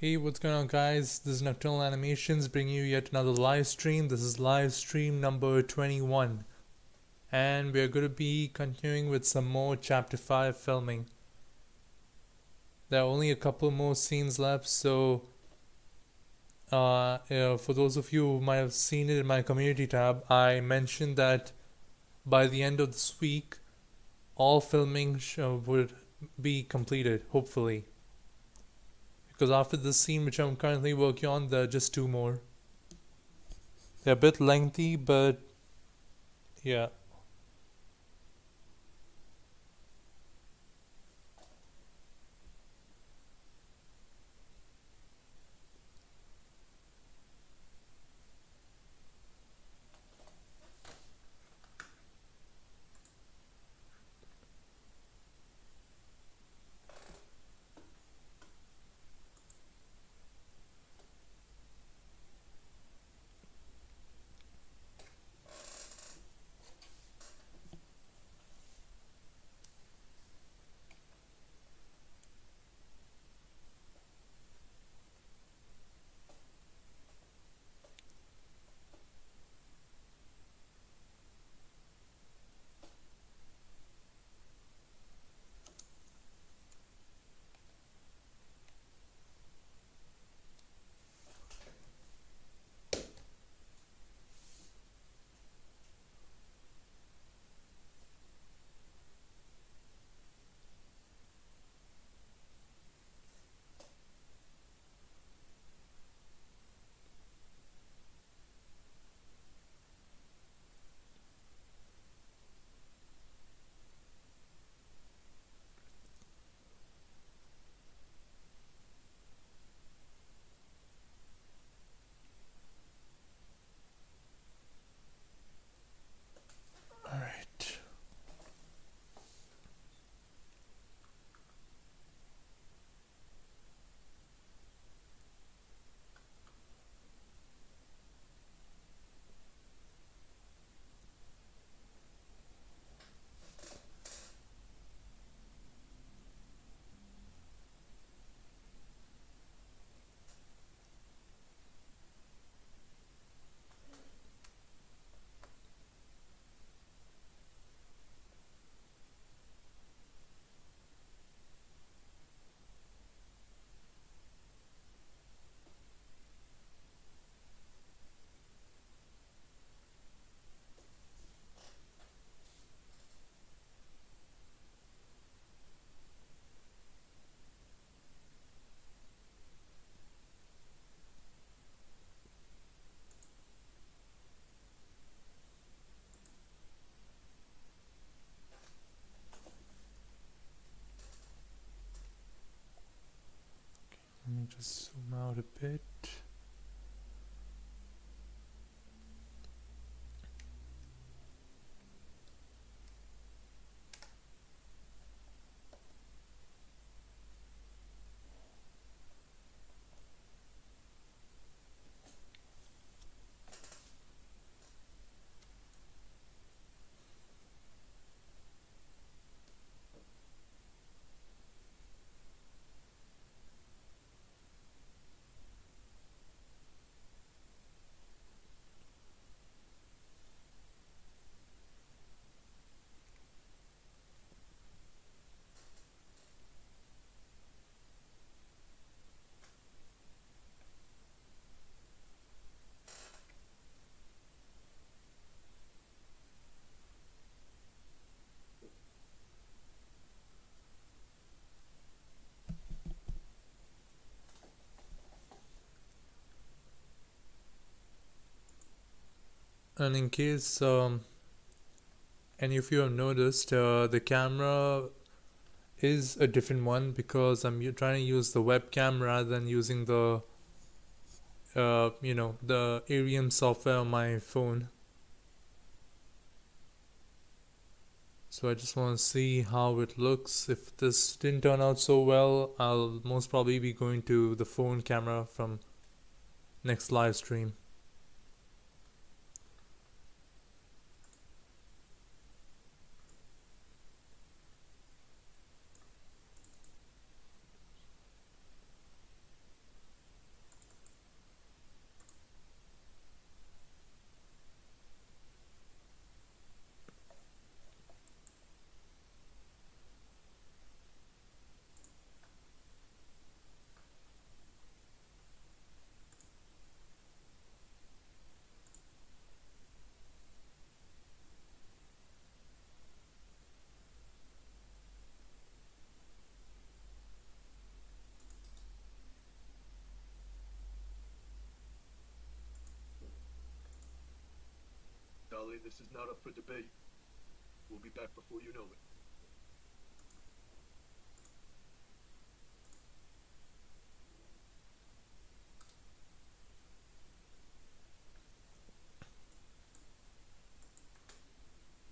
Hey, what's going on, guys? This is Nocturnal Animations bringing you yet another live stream. This is live stream number 21, and we're going to be continuing with some more Chapter 5 filming. There are only a couple more scenes left, so for those of you who might have seen it in my community tab, I mentioned that by the end of this week, all filming would be completed, hopefully. Because after this scene, which I'm currently working on, there are just two more. They're a bit lengthy, but yeah. Alright. Let me just zoom out a bit. And in case any of you have noticed, the camera is a different one because I'm trying to use the webcam rather than using the the Arium software on my phone. So I just want to see how it looks. If this didn't turn out so well, I'll most probably be going to the phone camera from next live stream. Darling, this is not up for debate. We'll be back before you know it.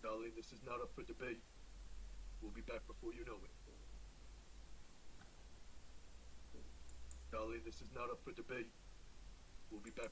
Darling, this is not up for debate. We'll be back before you know it. Darling, this is not up for debate. We'll be back.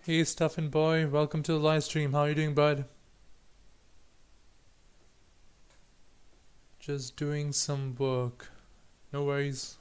Hey, Stuffin' Boy, welcome to the live stream. How are you doing, bud? Just doing some work. No worries.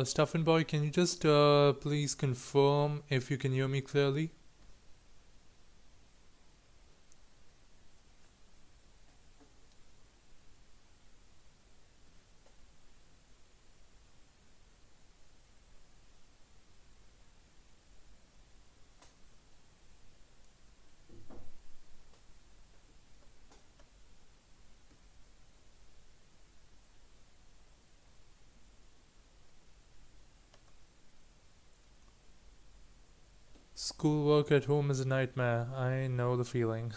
Stuffin' Boy, can you just please confirm if you can hear me clearly? Schoolwork at home is a nightmare. I know the feeling.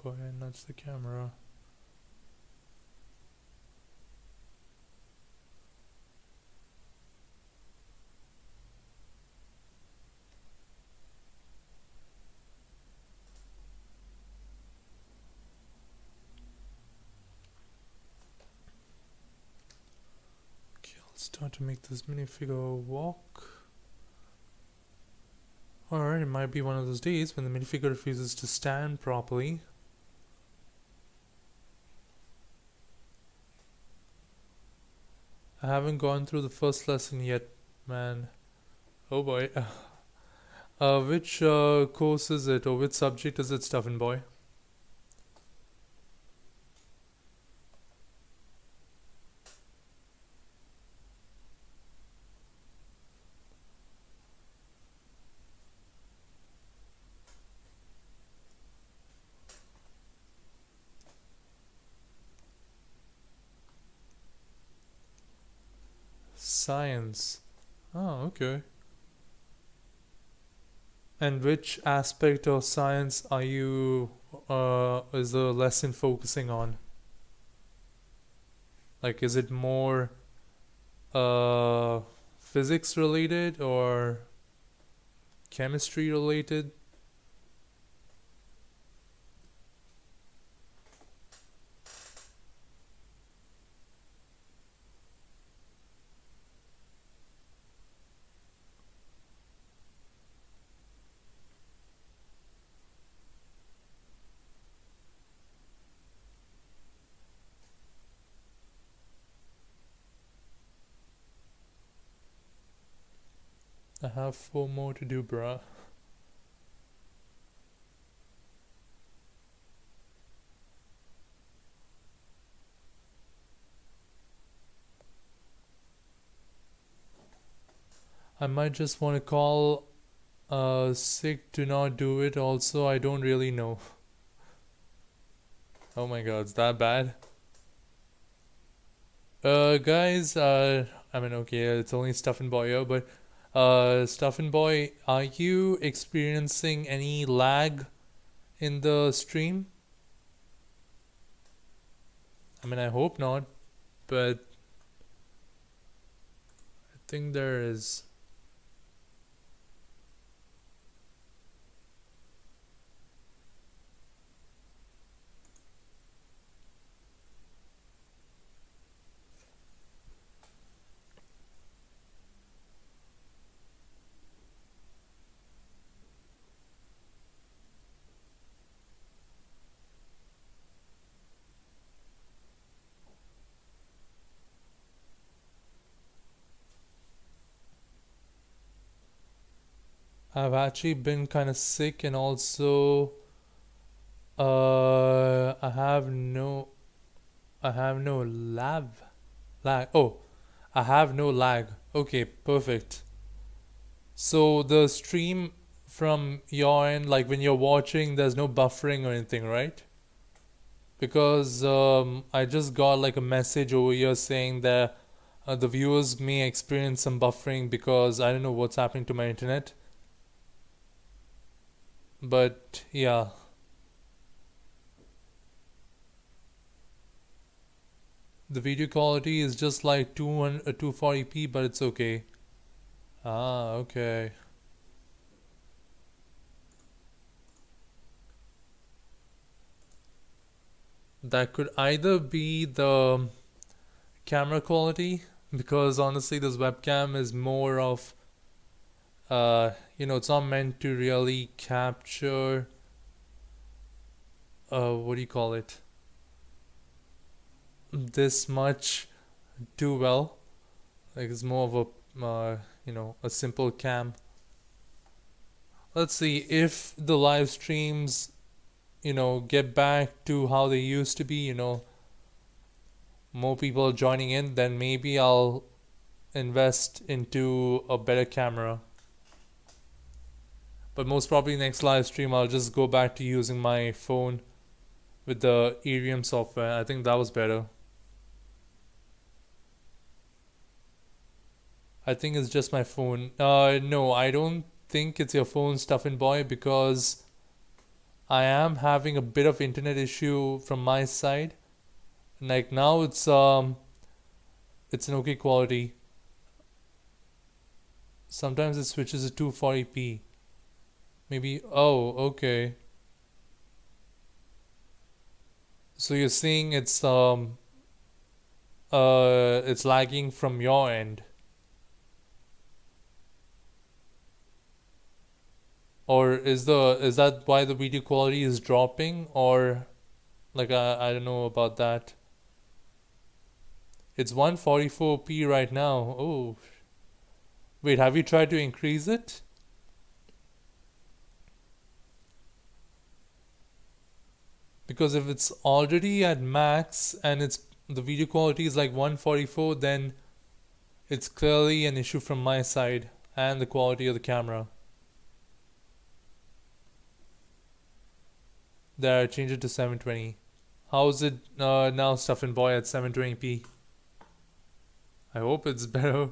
boy, I nudged the camera. Okay, let's start to make this minifigure walk. Alright, it might be one of those days when the minifigure refuses to stand properly. I haven't gone through the first lesson yet, man. Oh boy. Which course is it, or which subject is it, Stuffin' Boy? Science. Oh, okay. And which aspect of science are you, is the lesson focusing on? Like, is it more uh, physics related or chemistry related? I have 4 more to do, bruh. I might just want to call sick to not do it also. I don't really know. Oh my god, it's that bad? Guys, I mean, okay, it's only Stuffin' Boy here, but Stuffin' Boy, are you experiencing any lag in the stream? I mean, I hope not, but I think there is. I've actually been kind of sick, and also I have no lag. Oh, I have no lag. Okay, perfect. So the stream from your end, like when you're watching, there's no buffering or anything, right? Because I just got like a message over here saying that the viewers may experience some buffering because I don't know what's happening to my internet. But yeah, the video quality is just like 240p, but it's okay. Ah, okay. That could either be the camera quality, because honestly this webcam is more of it's not meant to really capture what do you call it, this much too well. Like it's more of a a simple cam. Let's see if the live streams get back to how they used to be, more people joining in, then maybe I'll invest into a better camera. But most probably next live stream I'll just go back to using my phone with the Ethereum software. I think that was better. I think it's just my phone. No, I don't think it's your phone, Stuffin' Boy, because I am having a bit of internet issue from my side. Like now it's an okay quality. Sometimes it switches to 240p. Maybe okay. So you're seeing it's lagging from your end. Or is that why the video quality is dropping, or like I don't know about that. It's 144p right now. Oh, wait, have you tried to increase it? Because if it's already at max and it's the video quality is like 144, then it's clearly an issue from my side and the quality of the camera. There, I changed it to 720. How's it now, Stuffin' Boy, at 720p? I hope it's better.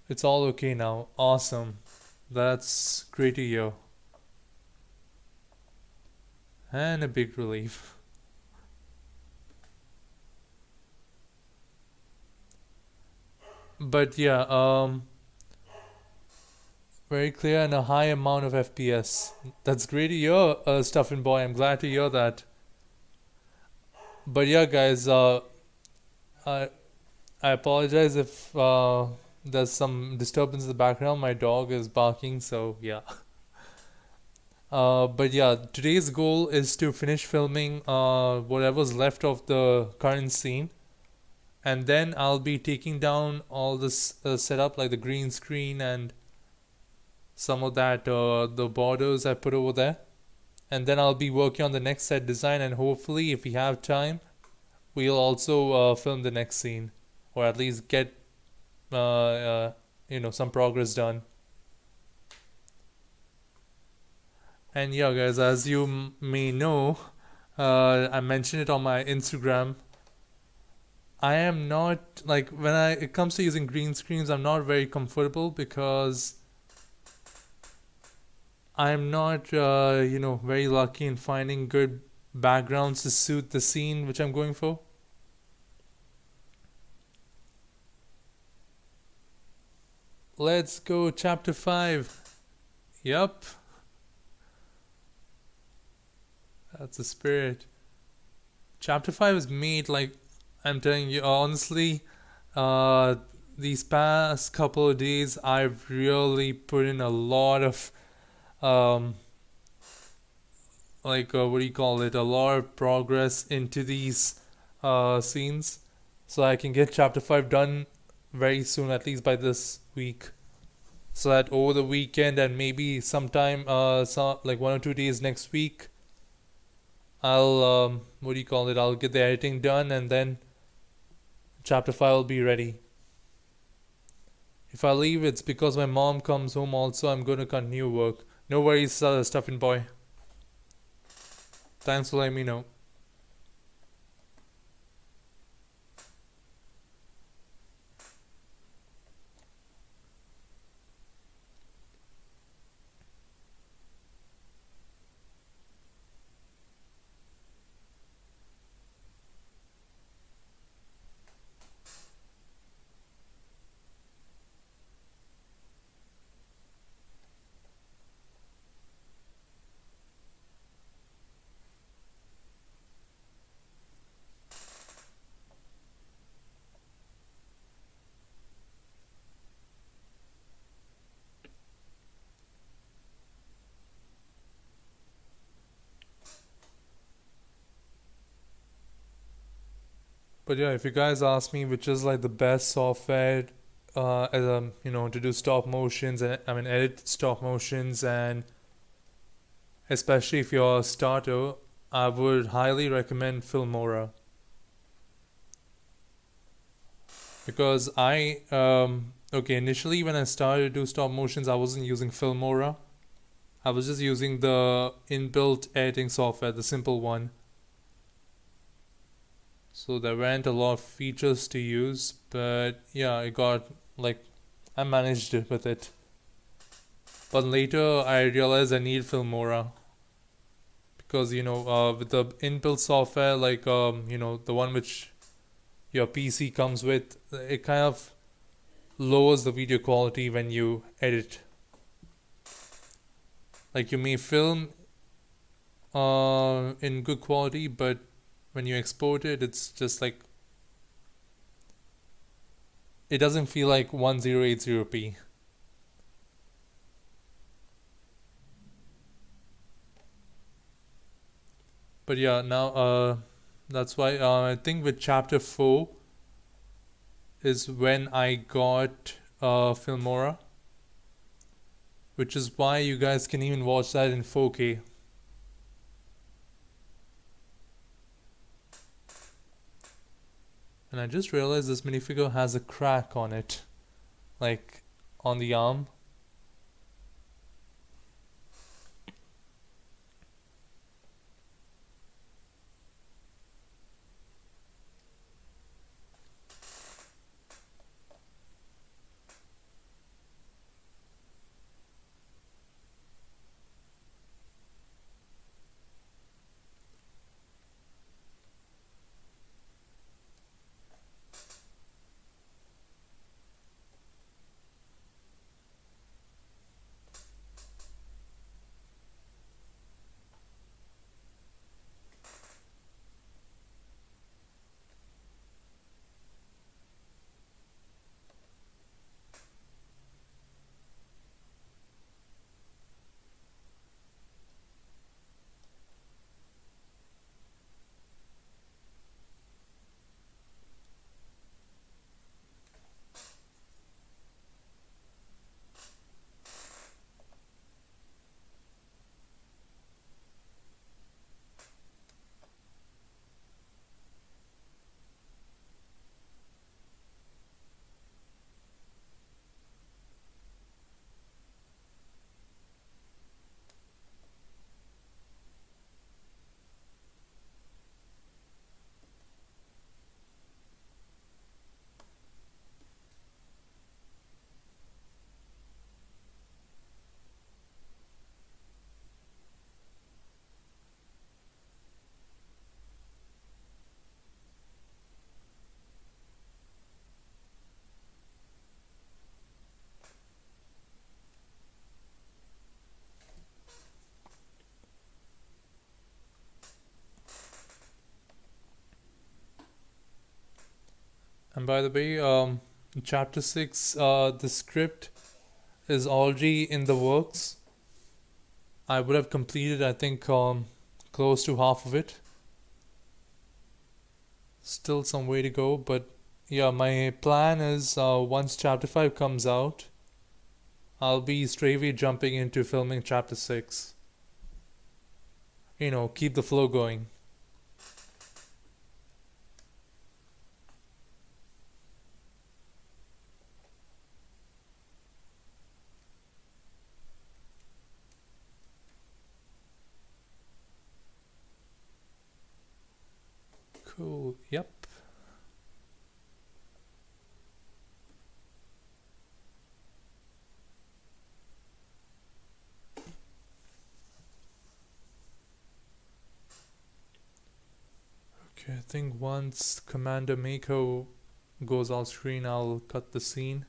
It's all okay now. Awesome. That's great to hear. And a big relief. But yeah, very clear and a high amount of FPS. That's great to hear, Stuffin' Boy. I'm glad to hear that. But yeah, guys, I I apologize if there's some disturbance in the background. My dog is barking, so yeah. But yeah, today's goal is to finish filming whatever's left of the current scene, and then I'll be taking down all this setup, like the green screen and some of that, the borders I put over there, and then I'll be working on the next set design, and hopefully, if we have time, we'll also film the next scene, or at least get some progress done. And yeah, guys, as you may know, I mentioned it on my Instagram. I am not like when it comes to using green screens, I'm not very comfortable because I'm not very lucky in finding good backgrounds to suit the scene which I'm going for. Let's go chapter 5. Yup, that's the spirit. Chapter 5 is made like I'm telling you honestly, uh these past couple of days I've really put in a lot of um what do you call it, a lot of progress into these scenes, so I can get chapter 5 done very soon, at least by this week, so that over the weekend and maybe sometime like 1 or 2 days next week, I'll what do you call it, I'll get the editing done, and then chapter 5 will be ready. If I leave, it's because my mom comes home also. I'm going to continue work. No worries, Stuffin' Boy. Thanks for letting me know. But yeah, if you guys ask me which is like the best software as to do stop motions, and I mean edit stop motions, and especially if you're a starter, I would highly recommend Filmora, because initially when I started to do stop motions, I wasn't using Filmora. I was just using the inbuilt editing software, the simple one. So there weren't a lot of features to use, but yeah, I got like I managed it with it. But later I realized I need Filmora because with the inbuilt software, like the one which your PC comes with, it kind of lowers the video quality when you edit. Like you may film in good quality, but when you export it, it's just like it doesn't feel like 1080p. But yeah, now that's why I think with chapter 4 is when I got Filmora, which is why you guys can even watch that in 4K. And I just realized this minifigure has a crack on it, like on the arm. And by the way, chapter 6, the script is already in the works. I would have completed, I think, close to half of it. Still some way to go, but yeah, my plan is once chapter 5 comes out, I'll be straightway jumping into filming chapter 6. Keep the flow going. Cool, yep. Okay, I think once Commander Mako goes off screen, I'll cut the scene.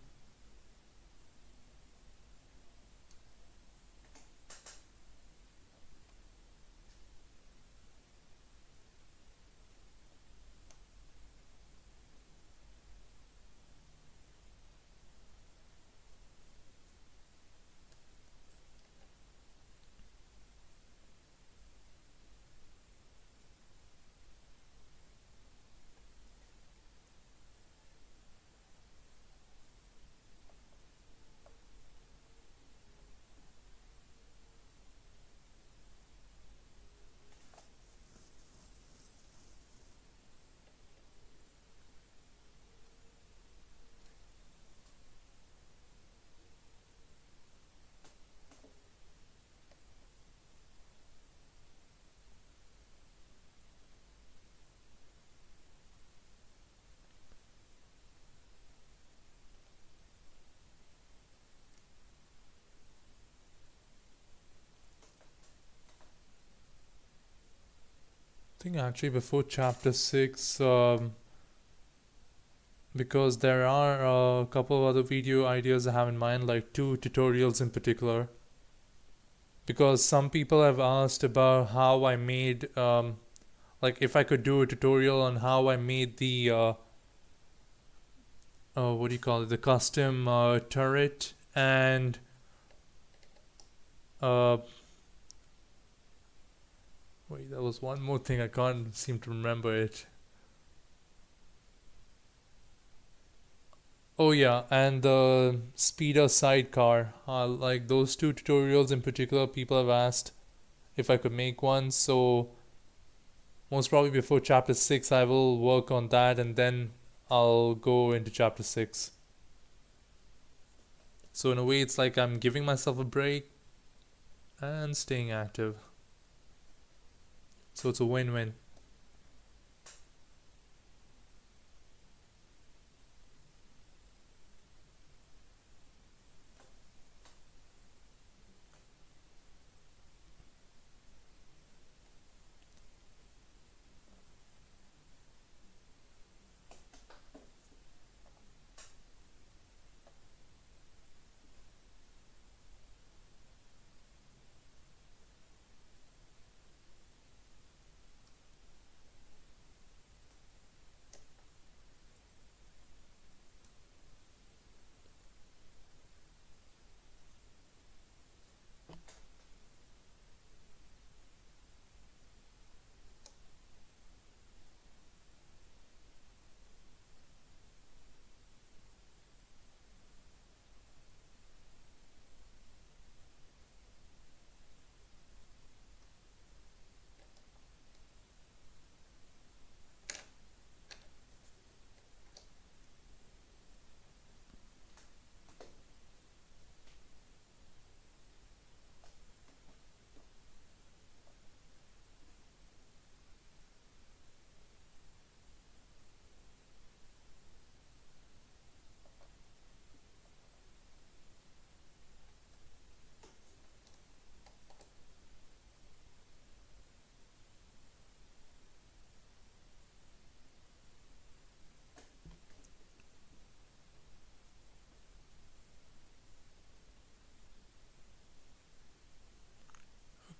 think actually before chapter 6, because there are a couple of other video ideas I have in mind, like two tutorials in particular. Because some people have asked about how I made, like if I could do a tutorial on how I made the, what do you call it, the custom turret and uh, wait, there was one more thing I can't seem to remember it. Oh yeah, and the speeder sidecar. Like those two tutorials in particular, people have asked if I could make one. So most probably before chapter 6, I will work on that, and then I'll go into chapter 6. So in a way, it's like I'm giving myself a break and staying active. So it's a win-win.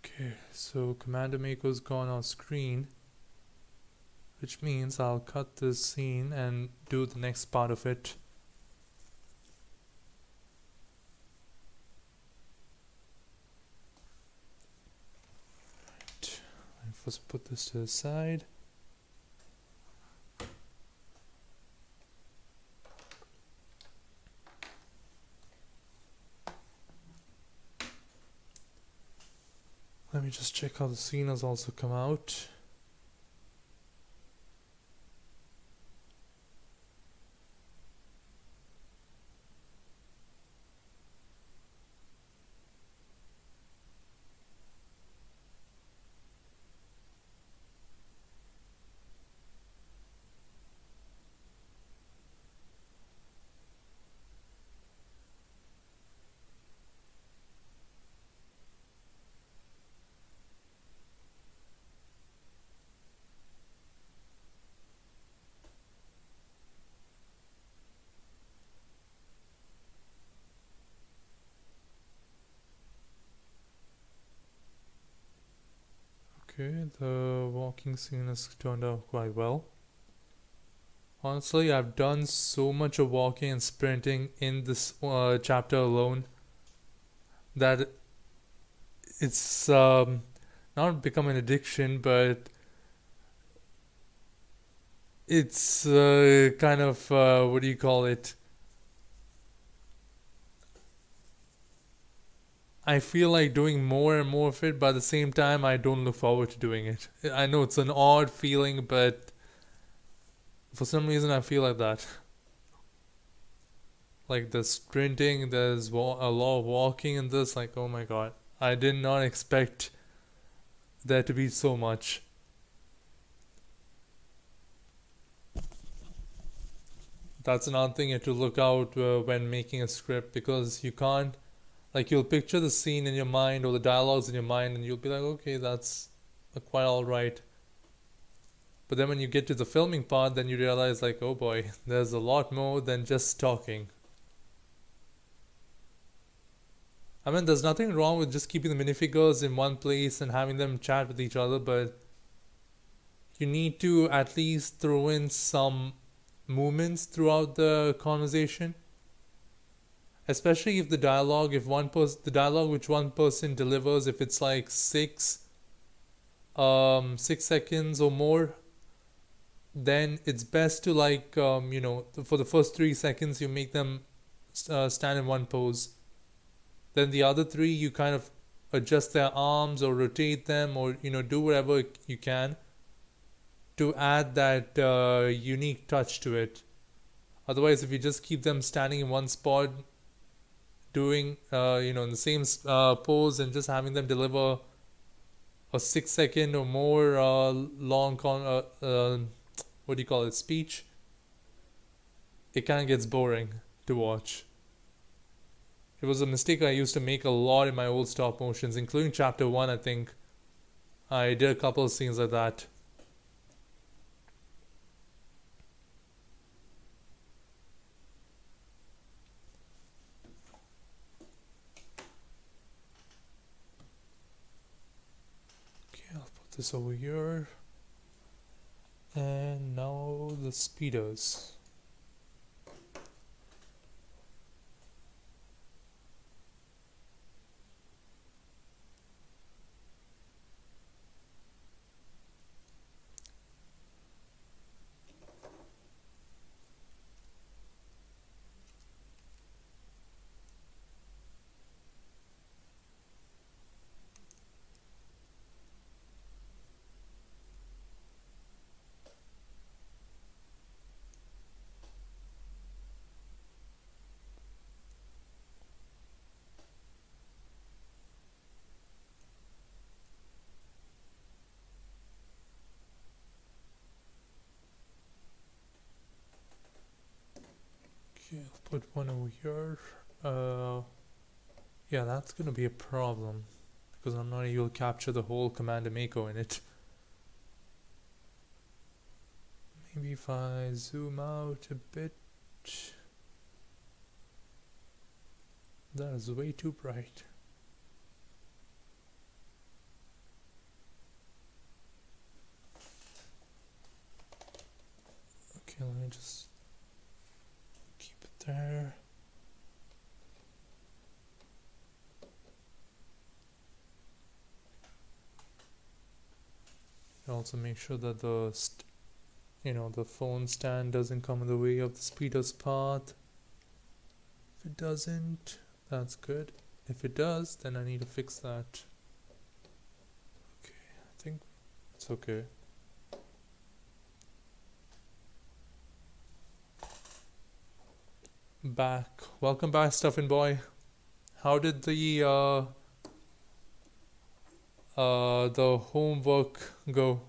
Okay, so Commander Mako's gone on screen, which means I'll cut this scene and do the next part of it. Right. Let me first put this to the side. Let me just check how the scene has also come out. Okay, the walking scene has turned out quite well. Honestly, I've done so much of walking and sprinting in this chapter alone that it's not become an addiction, but it's kind of what do you call it? I feel like doing more and more of it, but at the same time, I don't look forward to doing it. I know it's an odd feeling, but for some reason, I feel like that. Like the sprinting, there's a lot of walking in this. Like, oh my god, I did not expect there to be so much. That's another thing you have to look out when making a script, because you can't, like, you'll picture the scene in your mind or the dialogues in your mind and you'll be like, okay, that's quite alright. But then when you get to the filming part, then you realize, like, oh boy, there's a lot more than just talking. I mean, there's nothing wrong with just keeping the minifigures in one place and having them chat with each other, but you need to at least throw in some movements throughout the conversation. Especially if the dialogue, if the dialogue which one person delivers, if it's like 6 seconds or more, then it's best to like for the first 3 seconds you make them stand in one pose. Then the other three you kind of adjust their arms or rotate them, or do whatever you can to add that unique touch to it. Otherwise, if you just keep them standing in one spot, doing in the same pose, and just having them deliver a 6 second or more long what do you call it, speech, it kind of gets boring to watch. It was a mistake I used to make a lot in my old stop motions, including chapter 1. I think I did a couple of scenes like that. Okay, I'll put this over here. And now the speeders. Okay, I'll put one over here. Yeah, that's gonna be a problem because I'm not able to capture the whole Commander Mako in it. Maybe if I zoom out a bit. That is way too bright. Okay, let me just keep it there. Also make sure that the phone stand doesn't come in the way of the speeder's path. If it doesn't, that's good. If it does, then I need to fix that. Okay, I think it's okay. Back. Welcome back, Stuffin' Boy. How did the homework go?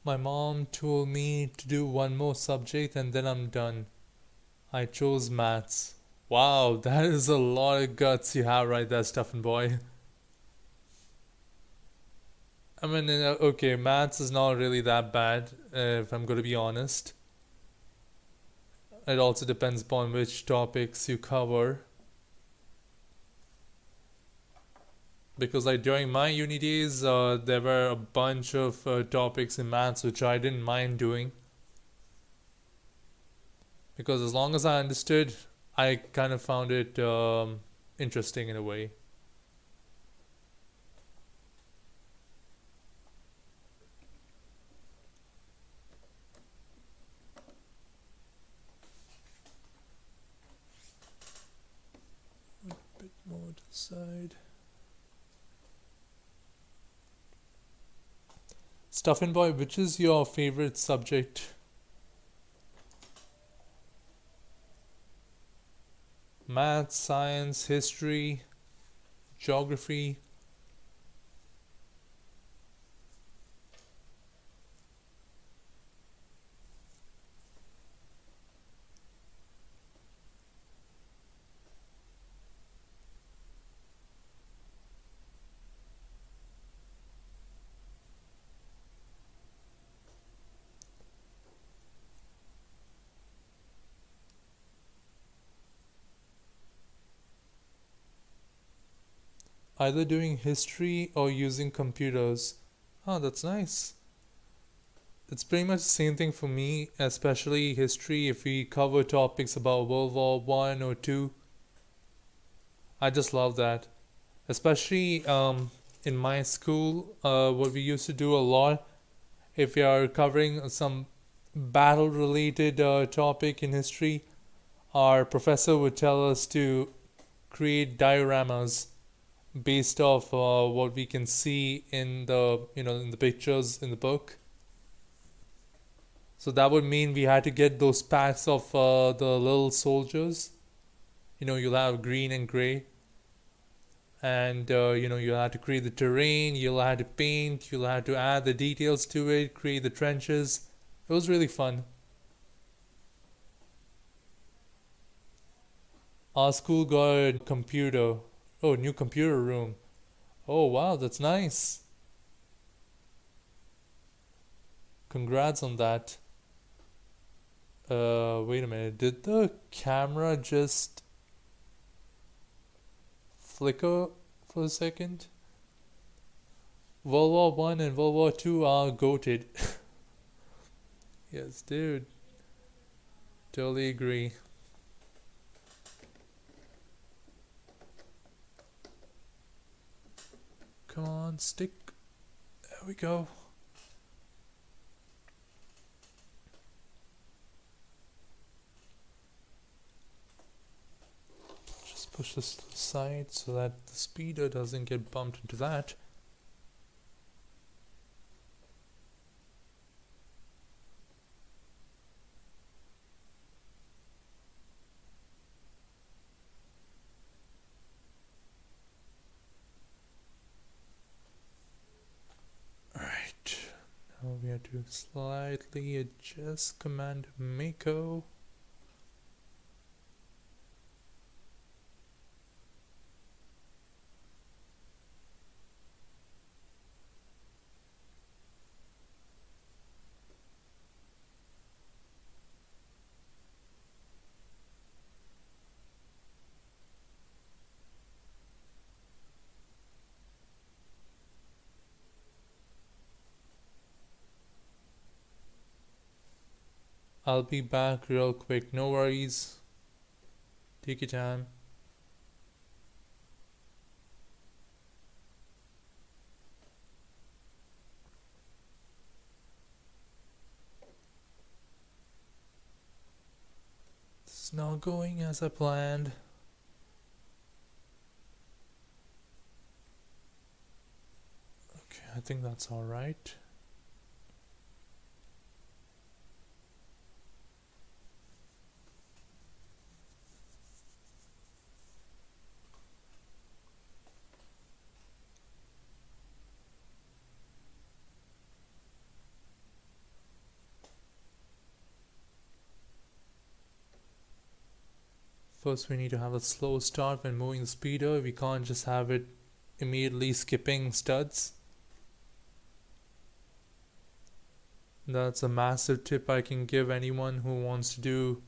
My mom told me to do one more subject and then I'm done. I chose maths. Wow, that is a lot of guts you have right there, Stuffin' Boy. I mean, okay, maths is not really that bad, if I'm going to be honest. It also depends upon which topics you cover. Because like during my uni days, there were a bunch of topics in maths which I didn't mind doing. Because as long as I understood, I kind of found it interesting in a way. A bit more to the side. Stuffin Boy, which is your favorite subject? Math, science, history, geography? Either doing history or using computers. Oh, that's nice. It's pretty much the same thing for me, especially history. If we cover topics about World War One or Two, I just love that. Especially in my school, what we used to do a lot, if we are covering some battle-related topic in history, our professor would tell us to create dioramas based off what we can see in the in the pictures in the book. So that would mean we had to get those packs of the little soldiers. You'll have green and gray, and you'll have to create the terrain. You'll have to paint. You'll have to add the details to it. Create the trenches. It was really fun. Our school got a computer. Oh, new computer room. Oh wow, that's nice. Congrats on that. Wait a minute. Did the camera just flicker for a second? World War One and World War Two are goated. Yes, dude. Totally agree. Come on, stick. There we go. Just push this to the side so that the speeder doesn't get bumped into that. Alright. Now we have to slightly adjust Command Mako. I'll be back real quick, no worries. Take your time. It's not going as I planned. Okay, I think that's alright. First, we need to have a slow start when moving the speeder. We can't just have it immediately skipping studs. That's a massive tip I can give anyone who wants to do.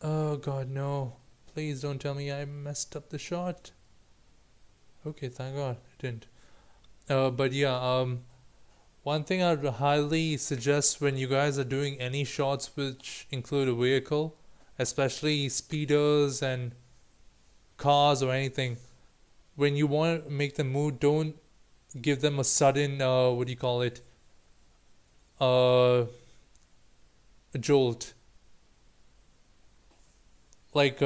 Oh god, no. Please don't tell me I messed up the shot. Okay, thank god I didn't. But yeah, one thing I'd highly suggest when you guys are doing any shots which include a vehicle, especially speeders and cars or anything, when you want to make them move, don't give them a sudden what do you call it, a jolt. Like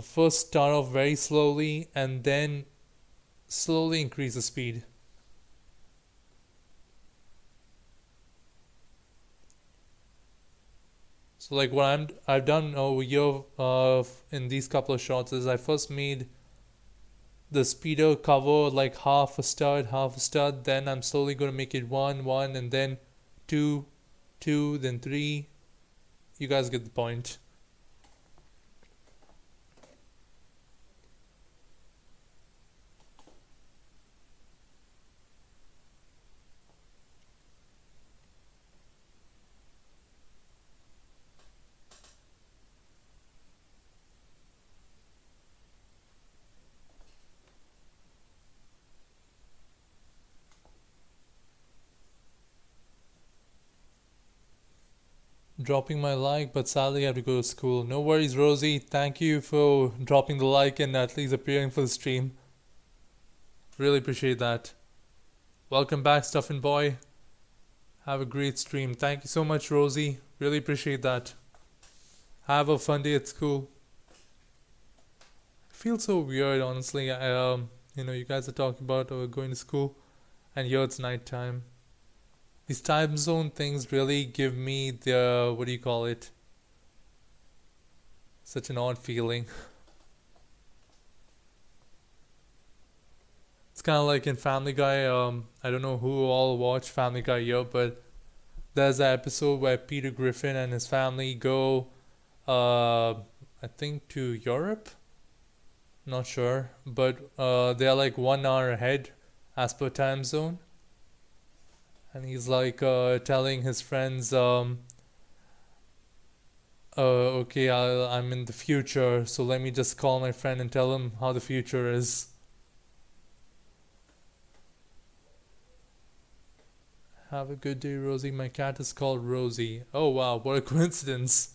first start off very slowly and then slowly increase the speed. So like what I've done over here in these couple of shots is I first made the speeder cover like half a stud. Then I'm slowly going to make it one, and then two, two, then three. You guys get the point. Dropping my like, but sadly I have to go to school. No worries, Rosie. Thank you for dropping the like and at least appearing for the stream. Really appreciate that. Welcome back, Stuffin' Boy. Have a great stream. Thank you so much, Rosie. Really appreciate that. Have a fun day at school. I feel so weird, honestly. You guys are talking about going to school, and here it's nighttime. These time zone things really give me the what do you call it? Such an odd feeling. It's kind of like in Family Guy. I don't know who all watch Family Guy here, but there's an episode where Peter Griffin and his family go, I think to Europe. Not sure, but they're like 1 hour ahead as per time zone, and he's like telling his friends, okay, I'm in the future, so let me just call my friend and tell him how the future is. Have a good day, Rosie. My cat is called Rosie. Oh wow, what a coincidence.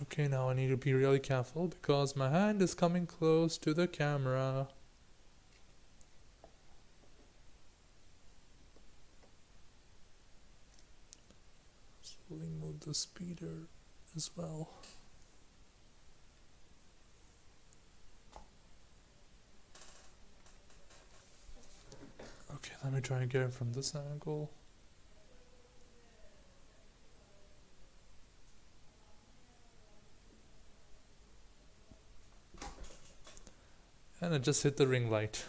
Okay, now I need to be really careful because my hand is coming close to the camera. Slowly move the speeder as well. Okay, let me try and get it from this angle. And I just hit the ring light.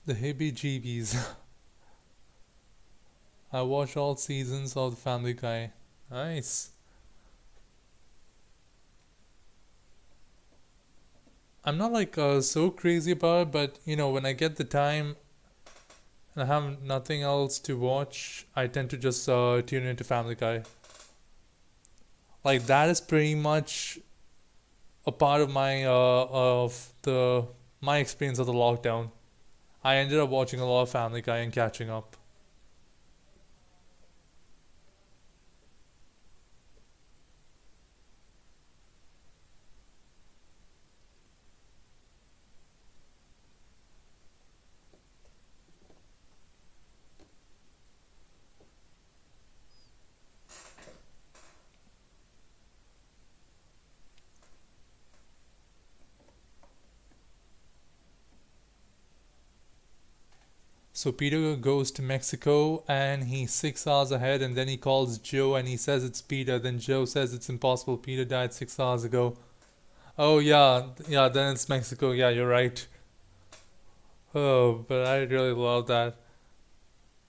The heebie jeebies. I watched all seasons of the Family Guy. Nice. I'm not like so crazy about it, but when I get the time and I have nothing else to watch, I tend to just tune into Family Guy. Like that is pretty much a part of my experience of the lockdown. I ended up watching a lot of Family Guy and catching up. So Peter goes to Mexico and he's 6 hours ahead, and then he calls Joe and he says it's Peter. Then Joe says it's impossible. Peter died 6 hours ago. Oh yeah, yeah. Then it's Mexico. Yeah, you're right. Oh, but I really love that.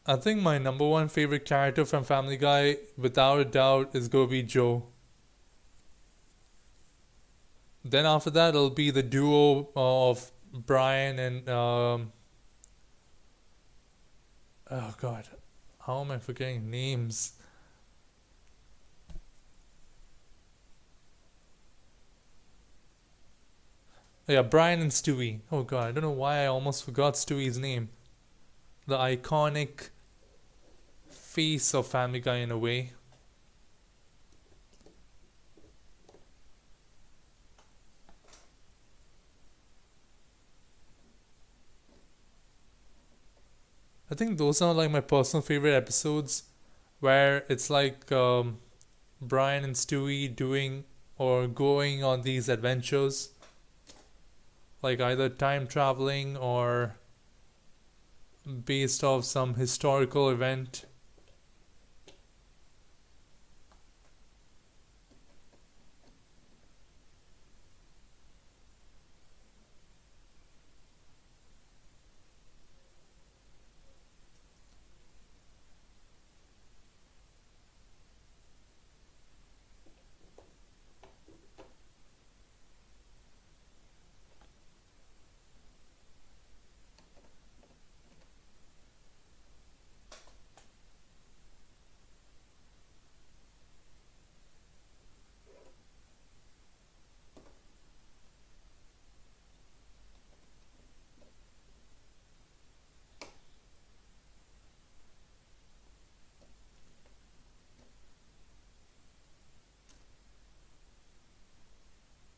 I think my number one favorite character from Family Guy, without a doubt, is gonna be Joe. Then after that, it'll be the duo of Brian and oh god, how am I forgetting names? Yeah, Brian and Stewie. Oh god, I don't know why I almost forgot Stewie's name. The iconic face of Family Guy in a way. I think those are like my personal favorite episodes where it's like Brian and Stewie doing or going on these adventures, like either time traveling or based off some historical event.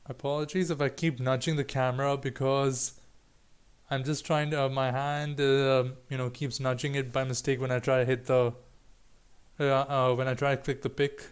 Apologies if I keep nudging the camera because I'm just trying to. My hand, keeps nudging it by mistake when I try to hit the. When I try to click the pick.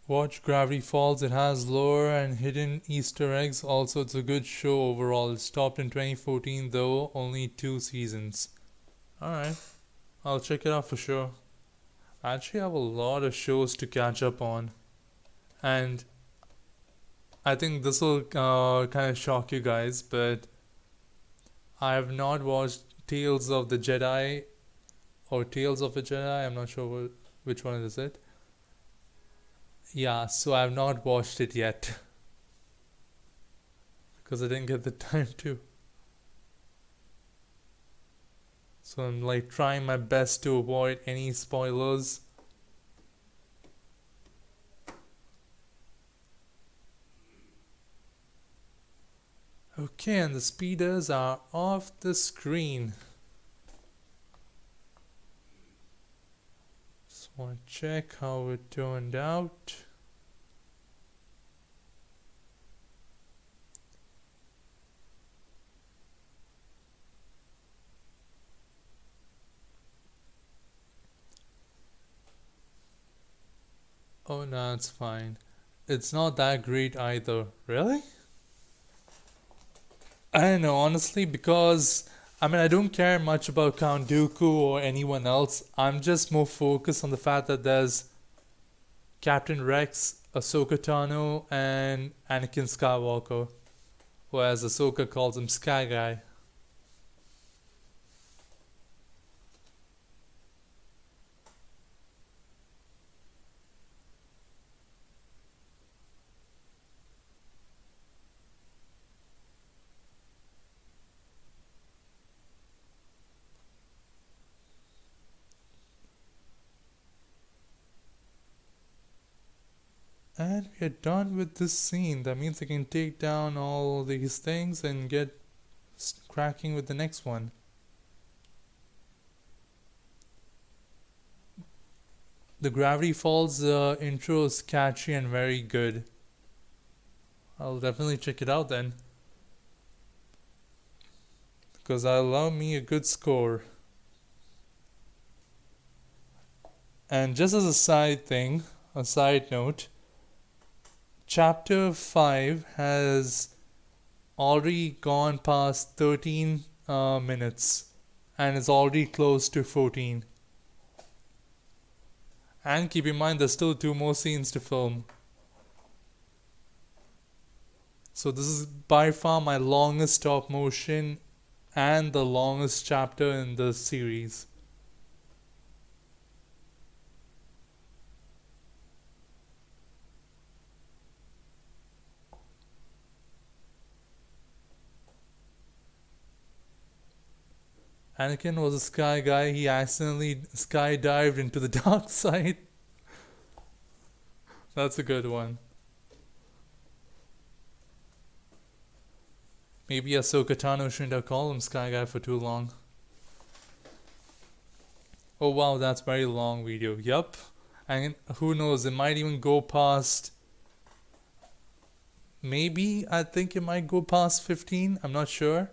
Watch Gravity Falls. It has lore and hidden Easter eggs. Also, it's a good show overall. It stopped in 2014, though, only 2 seasons. Alright, I'll check it out for sure. I actually have a lot of shows to catch up on, and I think this will kind of shock you guys, but I have not watched Tales of the Jedi or Tales of a Jedi. I'm not sure which one is it. Yeah, so I have not watched it yet because I didn't get the time to. So I'm like trying my best to avoid any spoilers. Okay, and the speeders are off the screen. Just want to check how it turned out. Oh no, it's fine. It's not that great either. Really? I don't know, honestly, because I mean, I don't care much about Count Dooku or anyone else. I'm just more focused on the fact that there's Captain Rex, Ahsoka Tano, and Anakin Skywalker, or as Ahsoka calls him, Sky Guy. And we are done with this scene. That means I can take down all these things and get cracking with the next one. The Gravity Falls intro is catchy and very good. I'll definitely check it out then. Because I love me a good score. And just as a side note, chapter 5 has already gone past 13 minutes and is already close to 14. And keep in mind, there's still 2 more scenes to film. So this is by far my longest stop motion and the longest chapter in the series. Anakin was a sky guy. He accidentally skydived into the dark side. That's a good one. Maybe Ahsoka Tano shouldn't have called him Sky Guy for too long. Oh wow, that's very long video. Yup. And who knows, it might even go past... Maybe, I think it might go past 15. I'm not sure.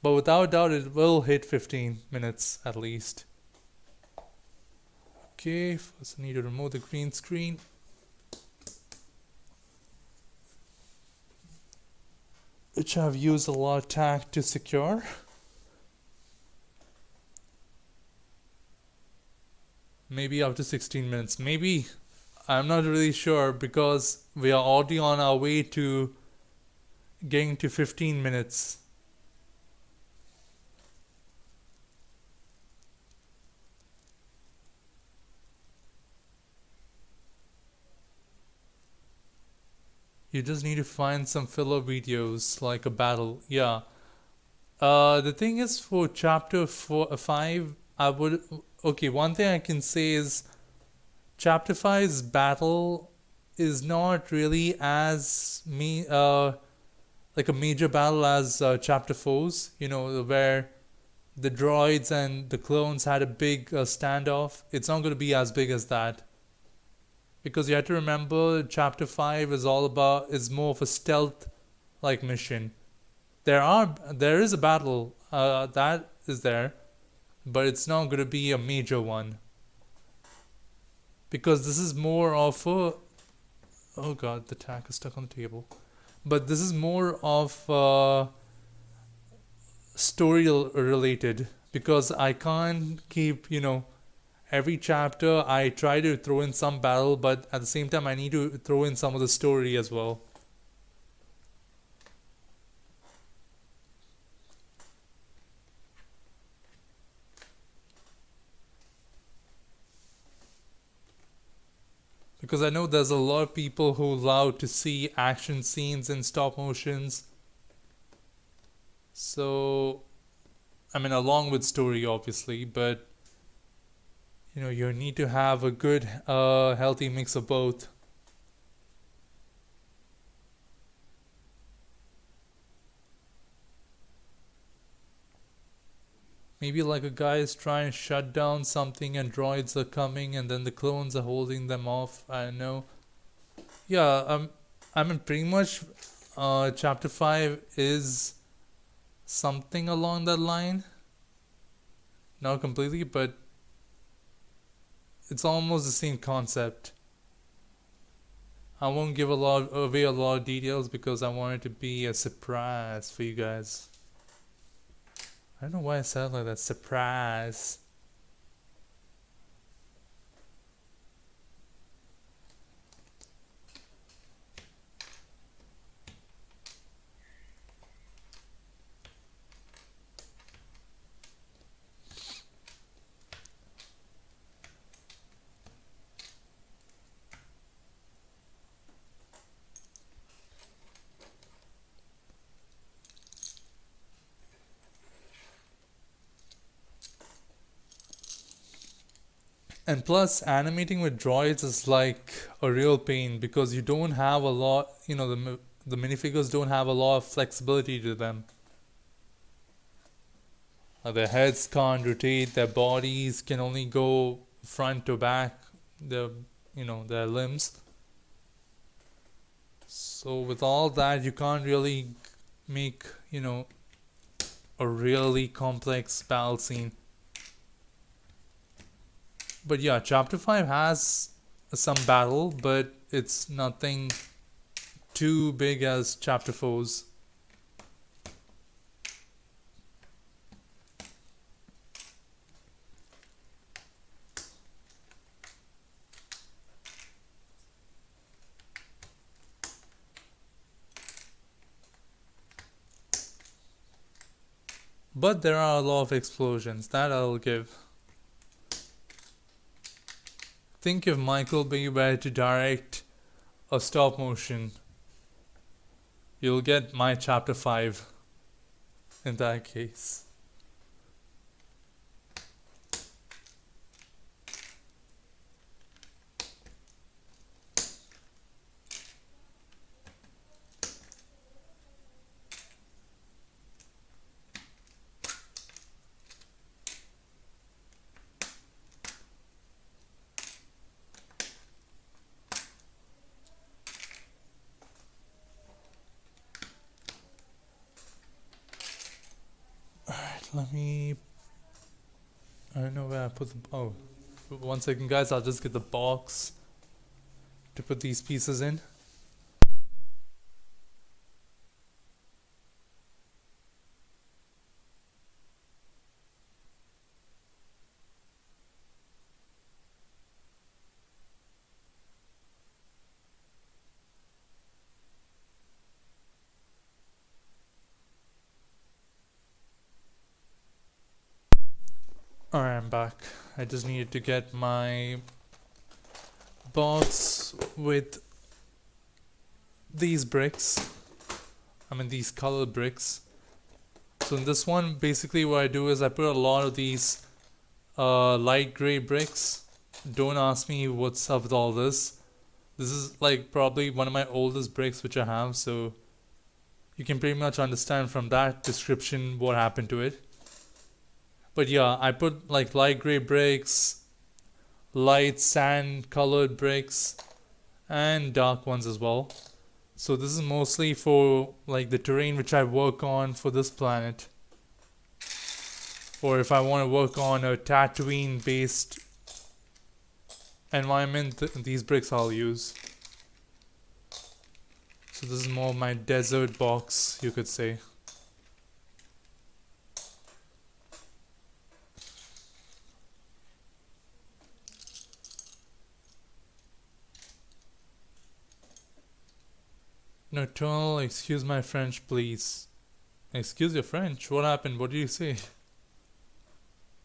But without doubt, it will hit 15 minutes at least. Okay, first I need to remove the green screen. Which I've used a lot of tack to secure. Maybe up to 16 minutes. Maybe. I'm not really sure because we are already on our way to getting to 15 minutes. You just need to find some filler videos like a battle. Yeah. The thing is for chapter 5, I would... Okay, one thing I can say is chapter 5's battle is not really as like a major battle as chapter 4's, you know, where the droids and the clones had a big standoff. It's not going to be as big as that. Because you have to remember, chapter 5 is more of a stealth like mission. There is a battle that is there, but it's not going to be a major one. Because this is more of a... Oh god, the tack is stuck on the table. But this is more of story related. Because I can't keep, every chapter I try to throw in some battle, but at the same time I need to throw in some of the story as well. Because I know there's a lot of people who love to see action scenes in stop motions. So, I mean, along with story obviously, but you need to have a good, healthy mix of both. Maybe like a guy is trying to shut down something and droids are coming and then the clones are holding them off. I don't know. Yeah, I mean pretty much chapter 5 is something along that line. Not completely, but it's almost the same concept. I won't give away a lot of details because I want it to be a surprise for you guys. I don't know why I said like that. Surprise. And plus, animating with droids is like a real pain because you don't have a lot, the minifigures don't have a lot of flexibility to them. Their heads can't rotate, their bodies can only go front to back, their limbs. So with all that, you can't really make, a really complex battle scene. But yeah, chapter 5 has some battle, but it's nothing too big as chapter 4's. But there are a lot of explosions, that I'll give. Think if Michael Bay were to direct a stop motion, you'll get my chapter 5 in that case. Alright, let me. I don't know where I put the. Oh, 1 second, guys. I'll just get the box to put these pieces in. Alright, I'm back. I just needed to get my box with these bricks. I mean, these colored bricks. So in this one, basically what I do is I put a lot of these light gray bricks. Don't ask me what's up with all this. This is like probably one of my oldest bricks which I have, so you can pretty much understand from that description what happened to it. But yeah, I put like light gray bricks, light sand colored bricks, and dark ones as well. So this is mostly for like the terrain which I work on for this planet. Or if I want to work on a Tatooine based environment, these bricks I'll use. So this is more my desert box, you could say. Nocturnal, excuse my French, please. Excuse your French? What happened? What did you say?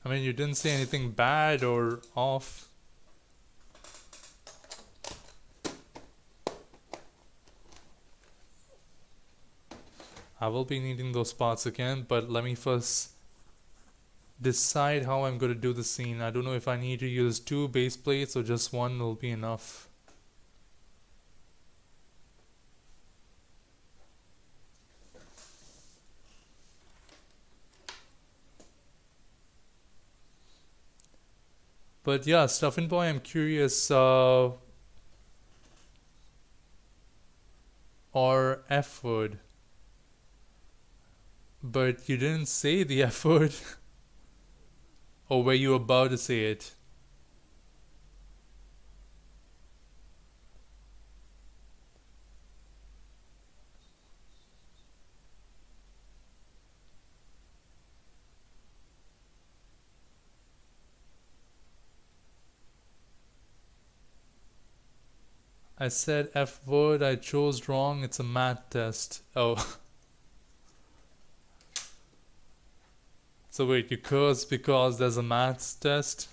I mean, you didn't say anything bad or off. I will be needing those parts again, but let me first decide how I'm going to do the scene. I don't know if I need to use 2 base plates or just 1 will be enough. But yeah, Stuffin' Boy, I'm curious, or F word. But you didn't say the F word. Or were you about to say it? I said F word, I chose wrong, it's a math test. Oh. So wait, you curse because there's a maths test?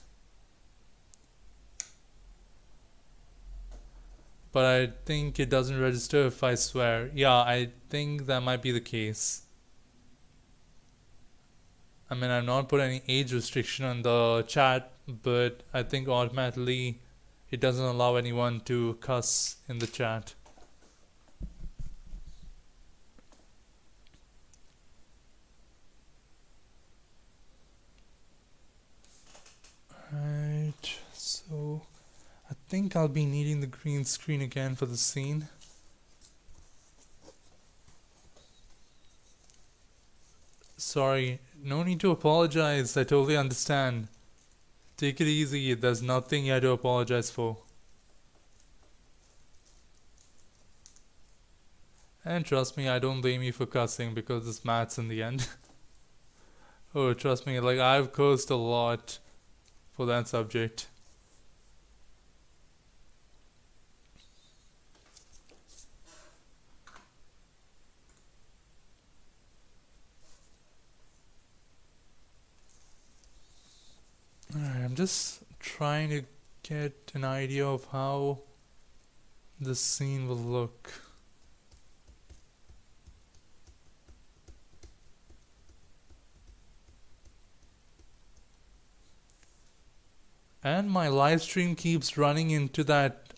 But I think it doesn't register if I swear. Yeah, I think that might be the case. I mean, I've not put any age restriction on the chat, but I think automatically it doesn't allow anyone to cuss in the chat. Right, so I think I'll be needing the green screen again for the scene. Sorry, no need to apologize, I totally understand. Take it easy. There's nothing you had to apologize for. And trust me, I don't blame you for cussing because it's maths in the end. Oh, trust me, like I've cursed a lot for that subject. Alright, I'm just trying to get an idea of how this scene will look. And my live stream keeps running into that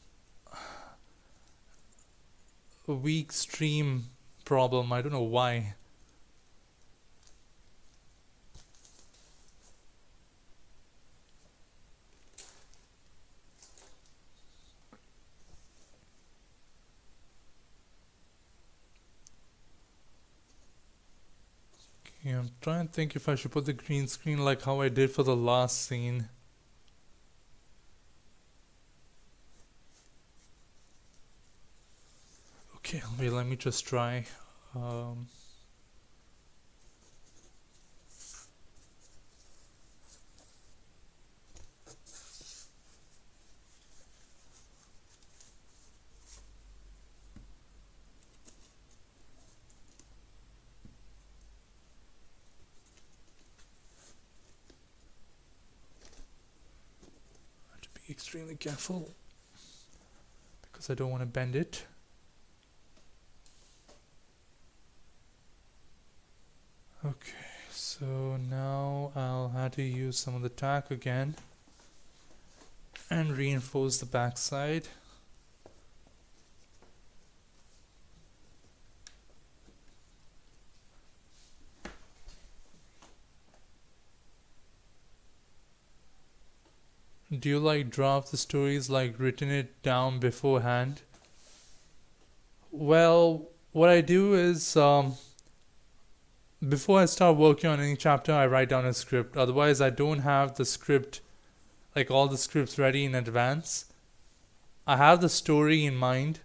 weak stream problem. I don't know why. Okay, I'm trying to think if I should put the green screen like how I did for the last scene. Okay, wait, let me just try. Um, I have to be extremely careful because I don't want to bend it. Okay, so now I'll have to use some of the tack again and reinforce the backside. Do you like draft the stories like written it down beforehand? Well, what I do is before I start working on any chapter, I write down a script. Otherwise, I don't have the script, like all the scripts ready in advance. I have the story in mind,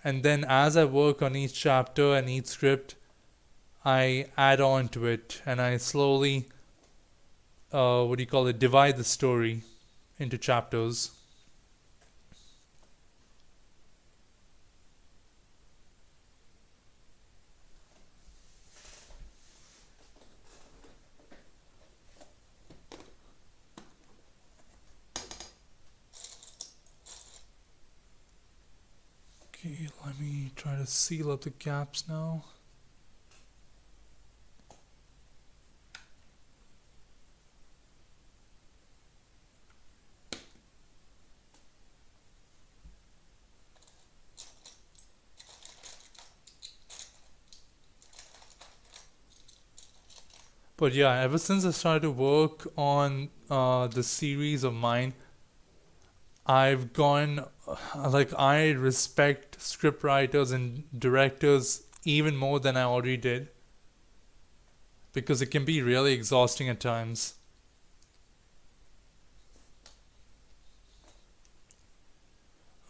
and then as I work on each chapter and each script, I add on to it and I slowly, what do you call it, divide the story into chapters. Okay, let me try to seal up the gaps now. But yeah, ever since I started to work on the series of mine, I've gone like I respect script writers and directors even more than I already did because it can be really exhausting at times.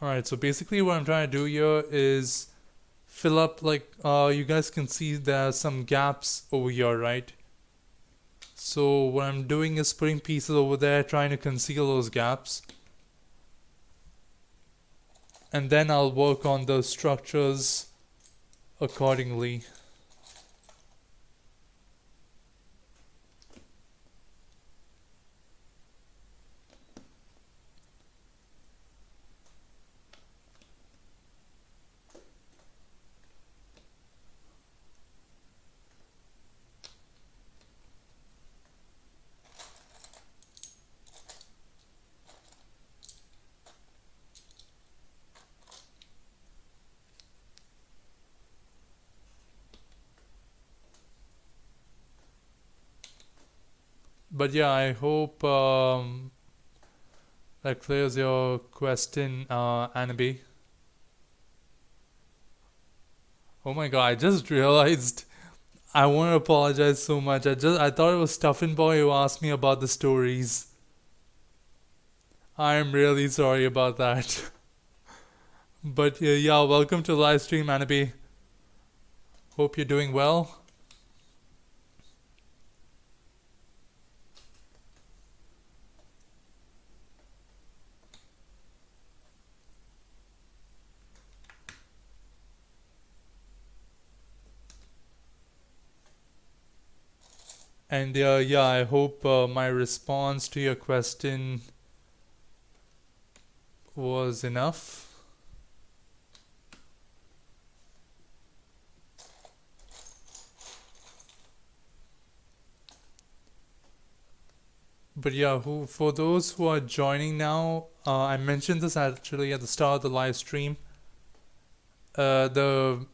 Alright, so basically what I'm trying to do here is fill up like you guys can see there are some gaps over here, right? So what I'm doing is putting pieces over there trying to conceal those gaps. And then I'll work on the structures accordingly. But yeah, I hope that clears your question, Anabi. Oh my god, I just realized I want to apologize so much. I thought it was Stuffin Boy who asked me about the stories. I'm really sorry about that. But yeah, welcome to the live stream, Anabi. Hope you're doing well. And yeah, I hope my response to your question was enough. But yeah, for those who are joining now, I mentioned this actually at the start of the live stream. The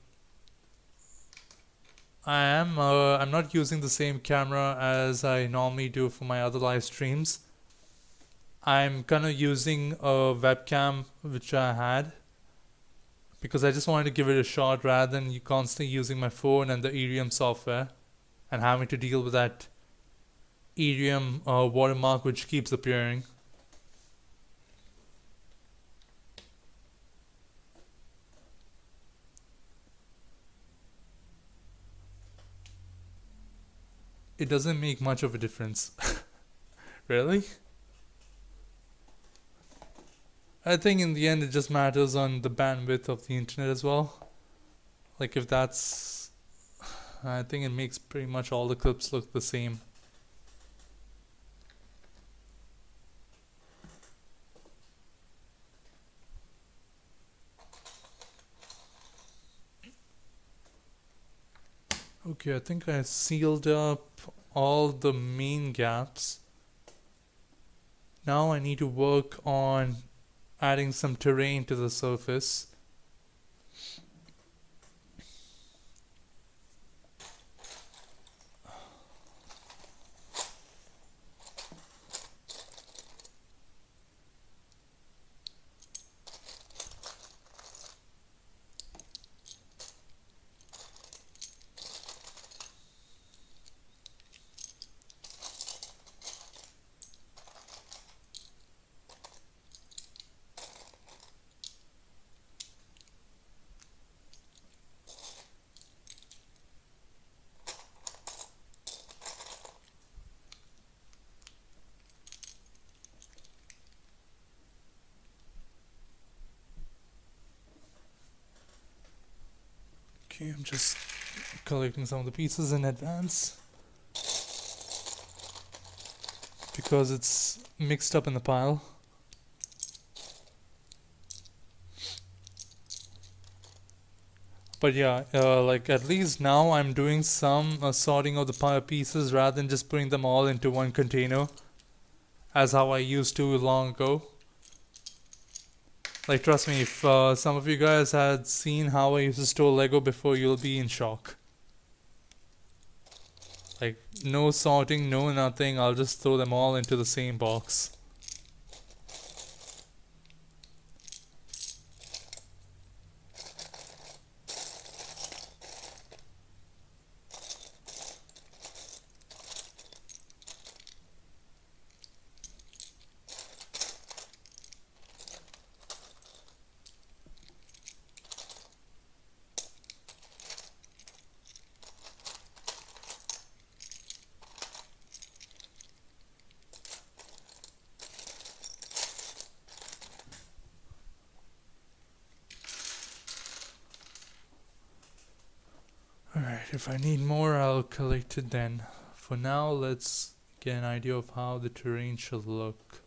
I'm not using the same camera as I normally do for my other live streams. I'm kind of using a webcam which I had because I just wanted to give it a shot rather than you constantly using my phone and the Ethereum software and having to deal with that Ethereum watermark which keeps appearing. It doesn't make much of a difference. Really? I think in the end it just matters on the bandwidth of the internet as well. Like if that's I think it makes pretty much all the clips look the same. Okay, I think I sealed up all the main gaps. Now I need to work on adding some terrain to the surface. Okay, I'm just collecting some of the pieces in advance because it's mixed up in the pile. But yeah, like at least now I'm doing some sorting of the pieces rather than just putting them all into one container as how I used to long ago. Like trust me, if some of you guys had seen how I used to store Lego before, you'll be in shock. Like no sorting, no nothing, I'll just throw them all into the same box. Alright, if I need more, I'll collect it then. For now, let's get an idea of how the terrain should look.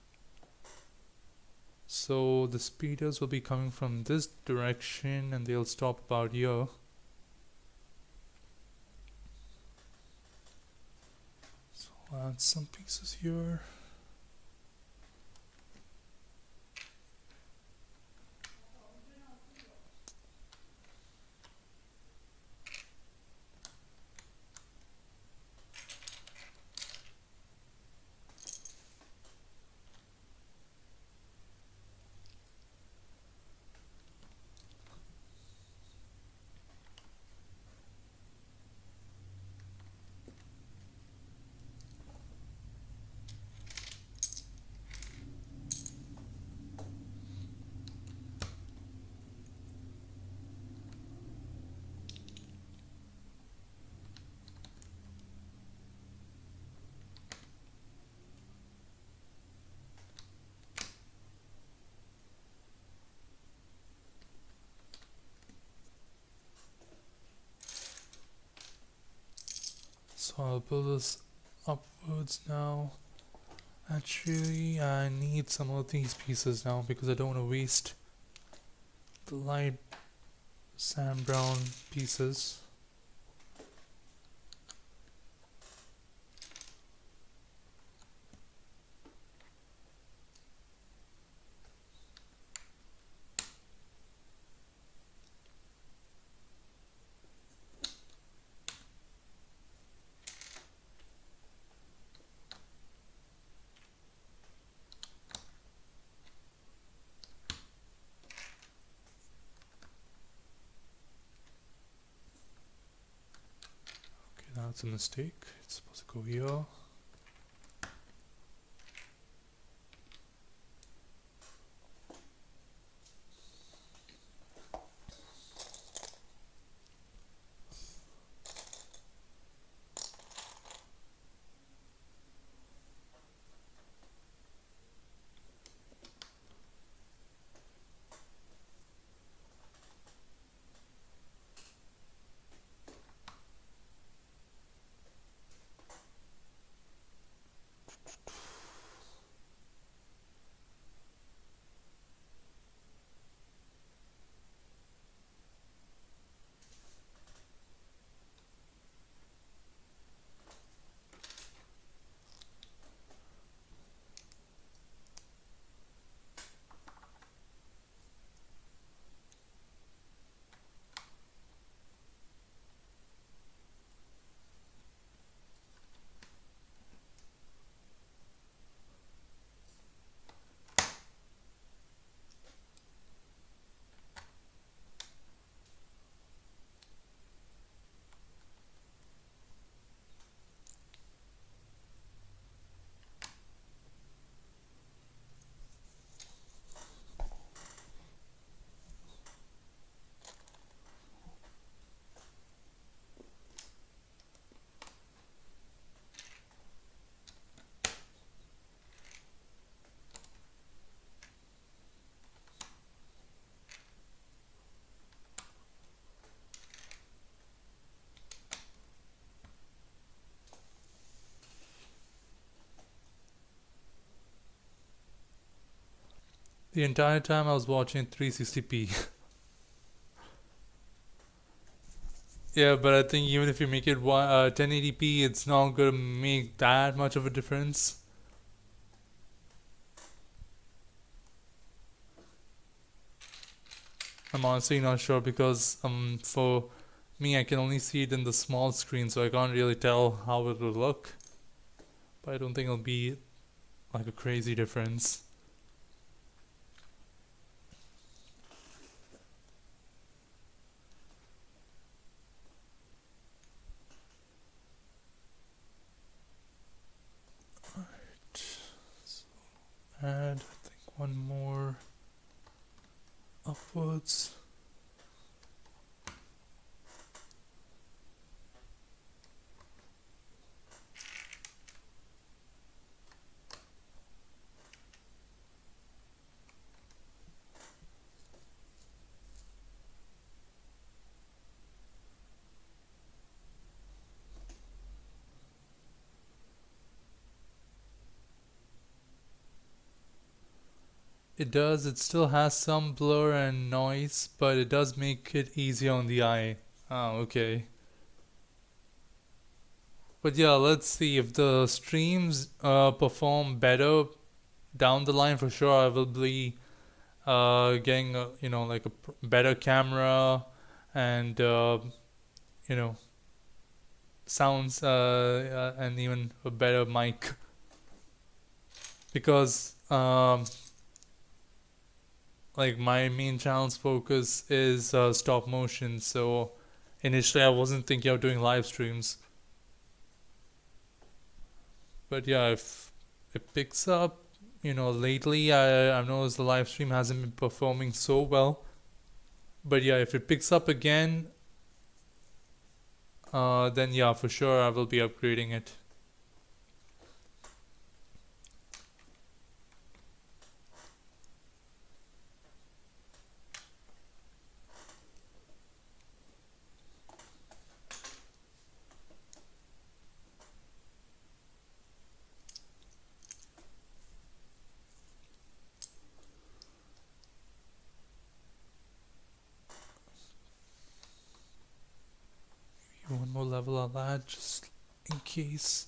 So the speeders will be coming from this direction and they'll stop about here. So I'll add some pieces here. So I'll build this upwards now. Actually, I need some of these pieces now because I don't want to waste the light sand brown pieces. Okay, that's a mistake. It's supposed to go here. The entire time I was watching 360p. Yeah, but I think even if you make it 1080p, it's not gonna make that much of a difference. I'm honestly not sure because for me I can only see it in the small screen, so I can't really tell how it will look. But I don't think it'll be like a crazy difference. Add, I think, one more upwards. It does, it still has some blur and noise, but it does make it easier on the eye. Oh, okay. But yeah, let's see if the streams perform better down the line. For sure, I will be getting like a better camera and you know sounds and even a better mic because like my main channel's focus is stop motion. So initially, I wasn't thinking of doing live streams. But yeah, if it picks up, lately I noticed the live stream hasn't been performing so well. But yeah, if it picks up again, then yeah, for sure I will be upgrading it. one more level on that just in case.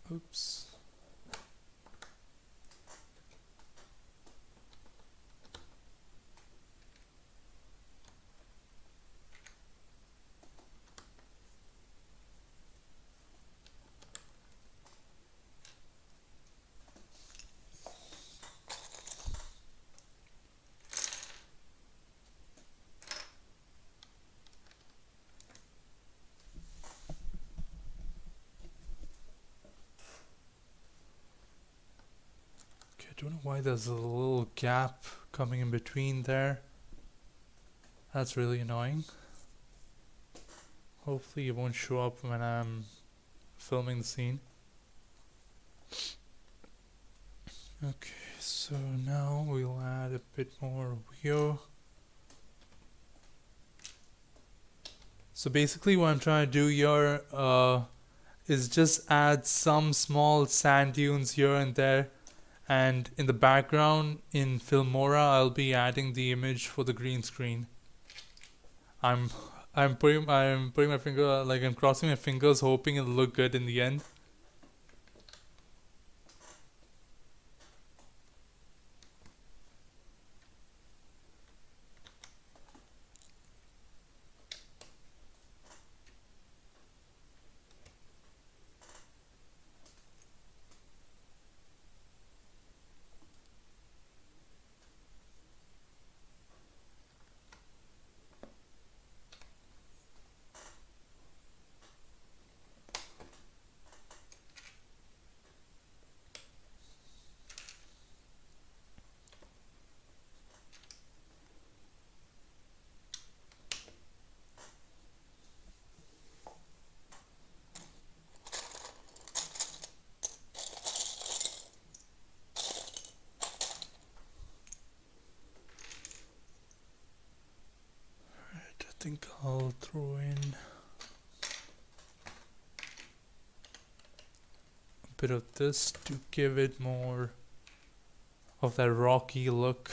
Oops. Okay, I don't know why there's a little gap coming in between there. That's really annoying. Hopefully it won't show up when I'm filming the scene. Okay, so now we'll add a bit more here. So basically what I'm trying to do here is just add some small sand dunes here and there, and in the background in Filmora I'll be adding the image for the green screen. I'm putting my finger, like I'm crossing my fingers hoping it'll look good in the end. I think I'll throw in a bit of this to give it more of that rocky look.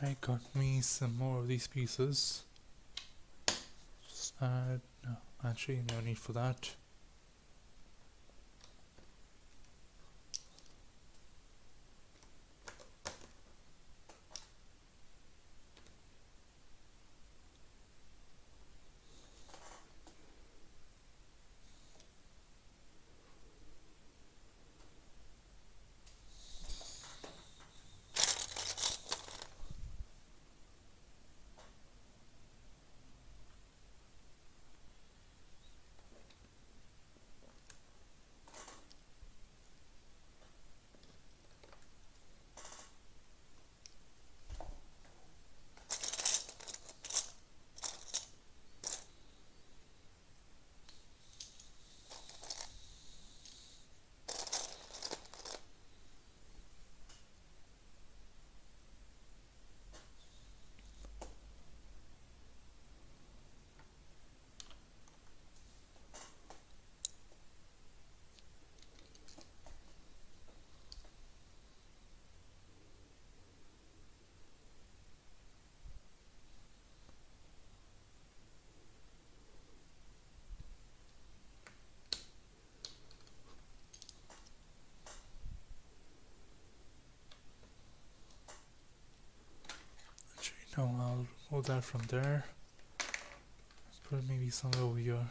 I got me some more of these pieces. Just add, no, actually no need for that. Oh, I'll hold that from there. Put it maybe somewhere over here.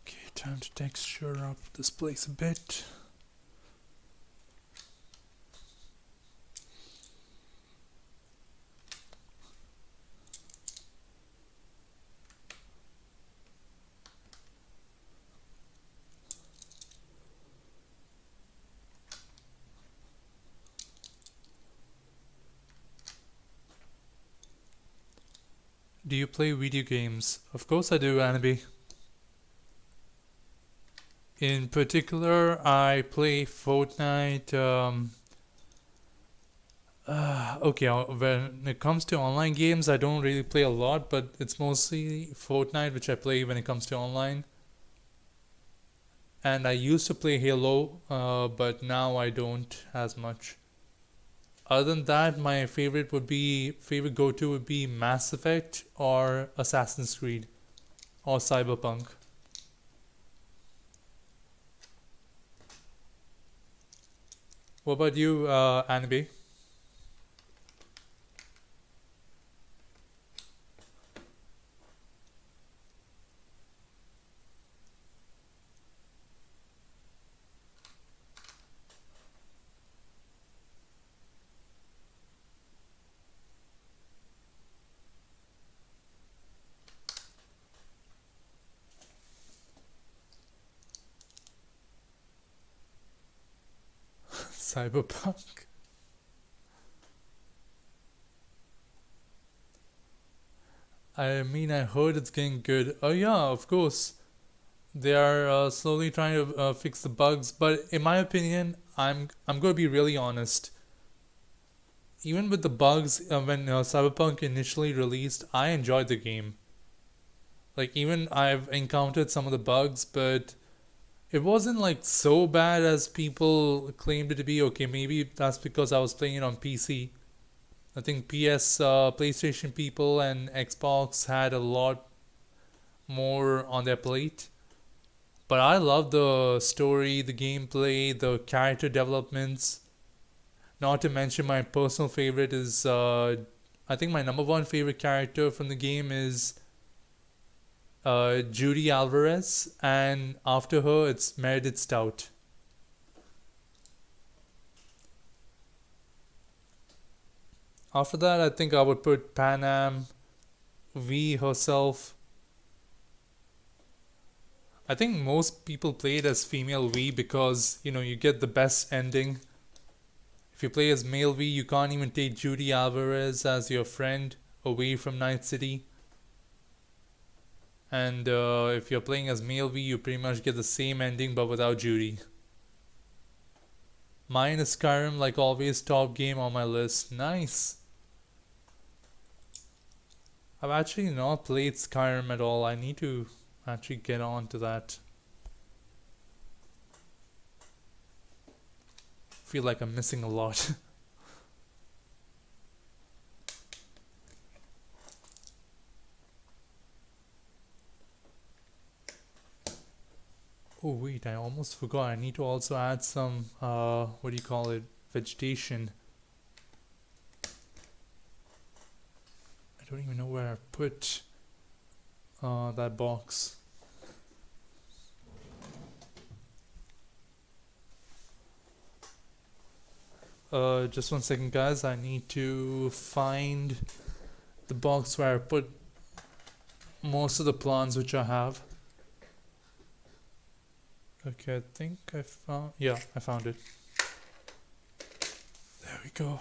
Okay, time to texture up this place a bit. Do you play video games? Of course I do, Annabelle. In particular, I play Fortnite. Okay, when it comes to online games, I don't really play a lot, but it's mostly Fortnite which I play when it comes to online. And I used to play Halo, but now I don't as much. Other than that, my favorite go-to would be Mass Effect or Assassin's Creed or Cyberpunk. What about you, Annabelle? Cyberpunk. I mean, I heard it's getting good. Oh yeah, of course. They are slowly trying to fix the bugs, but in my opinion, I'm going to be really honest. Even with the bugs, when Cyberpunk initially released, I enjoyed the game. Like even I've encountered some of the bugs, but it wasn't like so bad as people claimed it to be. Okay, maybe that's because I was playing it on PC. I think PlayStation people and Xbox had a lot more on their plate. But I love the story, the gameplay, the character developments. Not to mention my personal favorite is, I think my number one favorite character from the game is Judy Alvarez, and after her it's Meredith Stout. After that, I think I would put Panam, V herself. I think most people play it as female V because, you get the best ending. If you play as male V, you can't even take Judy Alvarez as your friend away from Night City. And if you're playing as male V, you pretty much get the same ending but without Judy. Mine is Skyrim, like always, top game on my list. Nice. I've actually not played Skyrim at all. I need to actually get on to that. Feel like I'm missing a lot. Oh wait, I almost forgot. I need to also add some what do you call it? Vegetation. I don't even know where I put that box. Just 1 second, guys. I need to find the box where I put most of the plants which I have. Okay, I think I found. Yeah, I found it. There we go.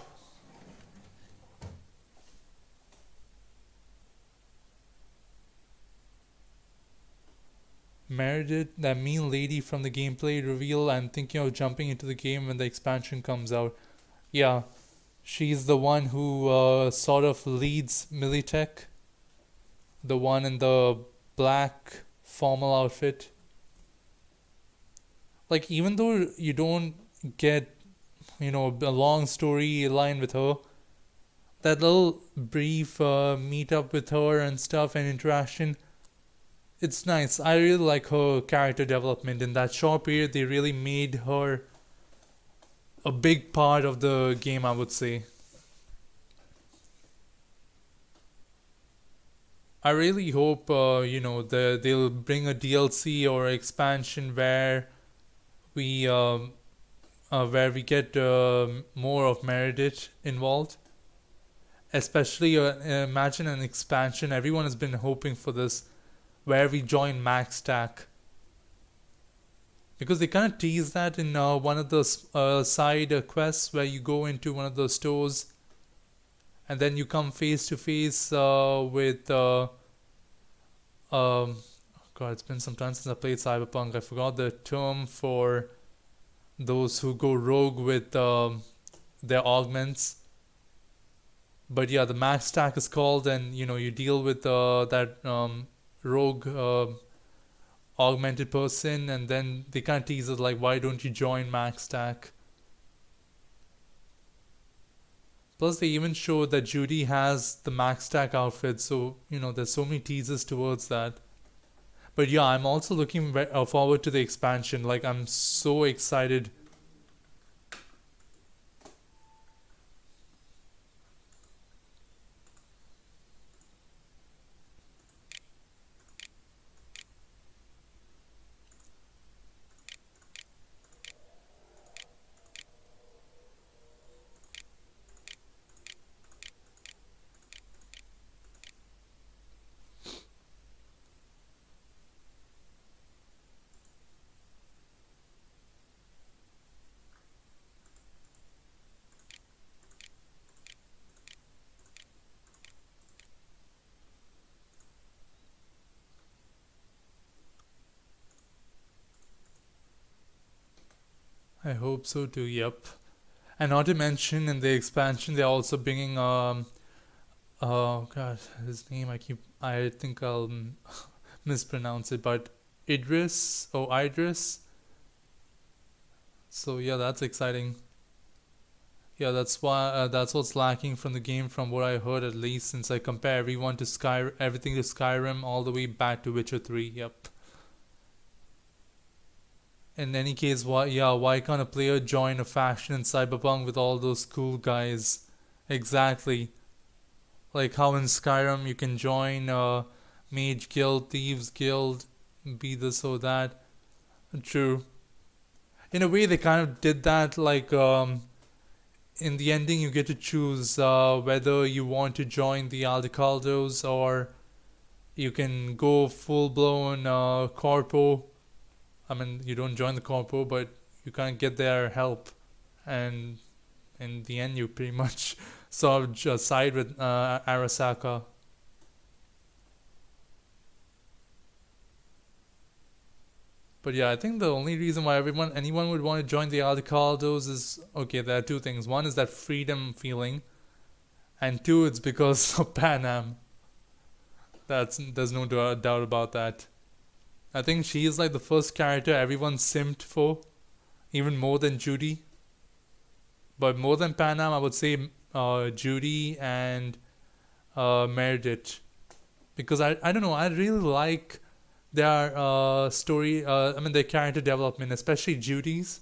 Meredith, that mean lady from the gameplay reveal. I'm thinking of jumping into the game when the expansion comes out. Yeah, she's the one who sort of leads Militech. The one in the black formal outfit. Like, even though you don't get, a long storyline with her, that little brief meet up with her and stuff and interaction, it's nice. I really like her character development. In that short period, they really made her a big part of the game, I would say. I really hope, they'll bring a DLC or expansion we where we get more of Meredith involved. Especially, imagine an expansion. Everyone has been hoping for this, where we join Max Stack. Because they kind of tease that in one of those side quests where you go into one of those stores and then you come face to face with. God, it's been some time since I played Cyberpunk. I forgot the term for those who go rogue with their augments. But yeah, the max stack is called, and you deal with that rogue augmented person, and then they kind of tease it like, why don't you join max stack? Plus, they even show that Judy has the max stack outfit, so there's so many teasers towards that. But yeah, I'm also looking forward to the expansion. Like, I'm so excited. I hope so too. Yep. And not to mention, in the expansion, they're also bringing oh god, his name, I think I'll mispronounce it, but Idris. So yeah, that's exciting. Yeah, that's what's lacking from the game, from what I heard at least. Since I compare everything to Skyrim, all the way back to Witcher 3. Yep. In any case, why can't a player join a faction in Cyberpunk with all those cool guys? Exactly. Like how in Skyrim you can join Mage Guild, Thieves Guild, be this or that. True. In a way, they kind of did that. Like in the ending, you get to choose whether you want to join the Aldecaldos, or you can go full blown corpo I mean, you don't join the corpo, but you can't get their help, and in the end, you pretty much sort of just side with Arasaka. But yeah, I think the only reason why anyone would want to join the Aldecaldos is okay. There are two things. One is that freedom feeling, and two, it's because of Panam. There's no doubt about that. I think she is like the first character everyone simped for, even more than Judy. But more than Panam, I would say Judy and Meredith, because I don't know, I really like their story. I mean their character development, especially Judy's.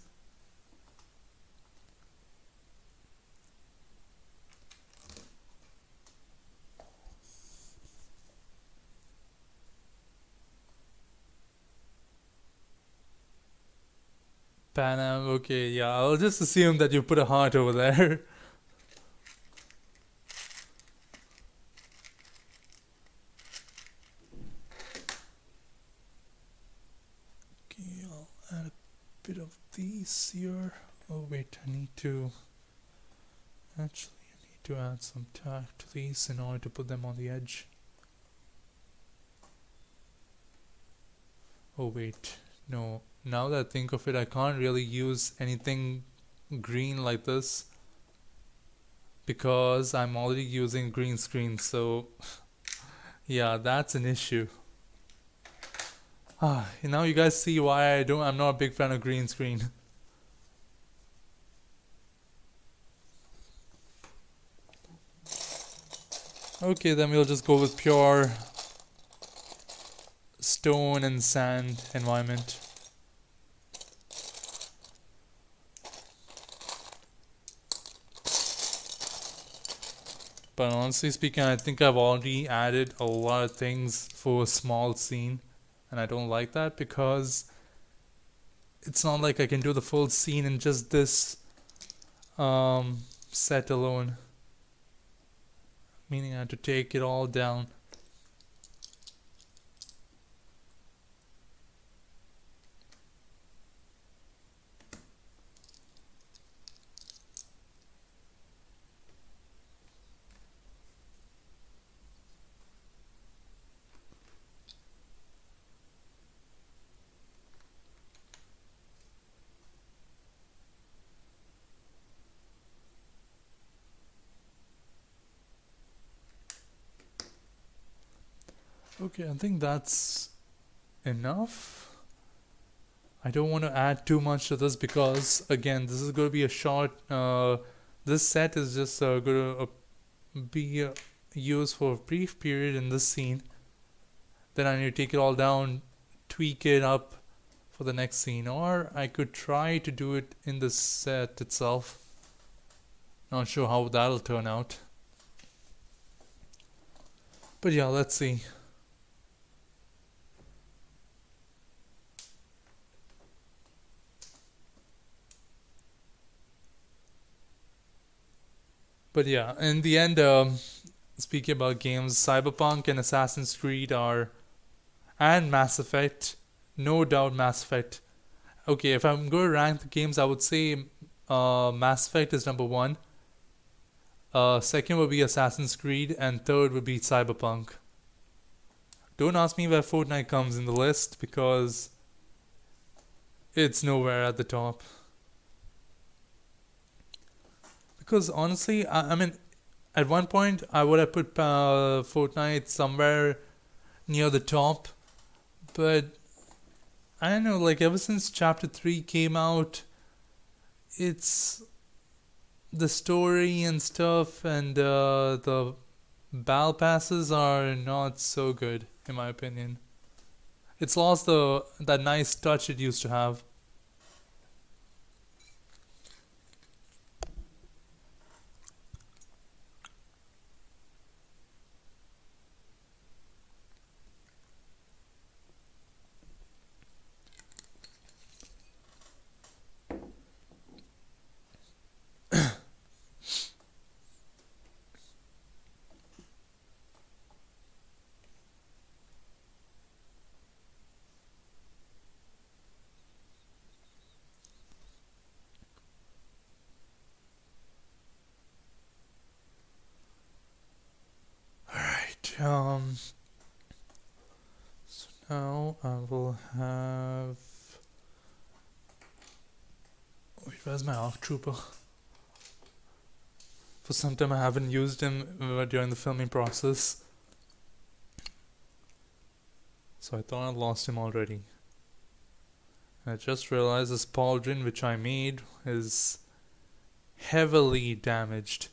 Panam, okay, yeah, I'll just assume that you put a heart over there. Okay, I'll add a bit of these here. Oh wait, I need to actually I need to add some tack to these in order to put them on the edge. Oh wait, no. Now that I think of it, I can't really use anything green like this because I'm already using green screen. So yeah, that's an issue. Now you guys see why I'm not a big fan of green screen. Okay, then we'll just go with pure stone and sand environment. But honestly speaking, I think I've already added a lot of things for a small scene, and I don't like that because it's not like I can do the full scene in just this set alone. Meaning I had to take it all down. Okay, I think that's enough. I don't want to add too much to this because again, this is going to be a short. This set is just going to be used for a brief period in this scene. Then I need to take it all down, tweak it up for the next scene, or I could try to do it in the set itself. Not sure how that'll turn out. But yeah, let's see. But yeah, in the end, speaking about games, Cyberpunk and Assassin's Creed and Mass Effect, no doubt Mass Effect. Okay, if I'm going to rank the games, I would say Mass Effect is number one. Second would be Assassin's Creed, and third would be Cyberpunk. Don't ask me where Fortnite comes in the list because it's nowhere at the top. Because honestly, I mean, at one point I would have put Fortnite somewhere near the top, but I don't know, like ever since Chapter 3 came out, it's the story and stuff and the battle passes are not so good in my opinion. It's lost that nice touch it used to have. Um, now I will have. Wait, where's my ARC Trooper? For some time I haven't used him during the filming process. So I thought I lost him already. I just realized this pauldron which I made is heavily damaged.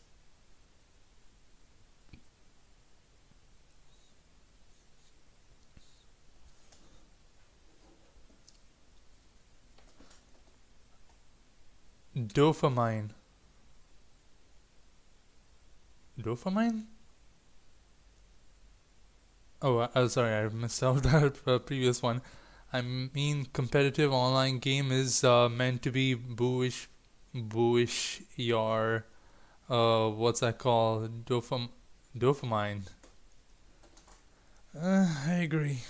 Dopamine. Dopamine? Oh, sorry, I missed out that previous one. I mean, competitive online game is meant to be booish your, what's that called? Dopamine. I agree.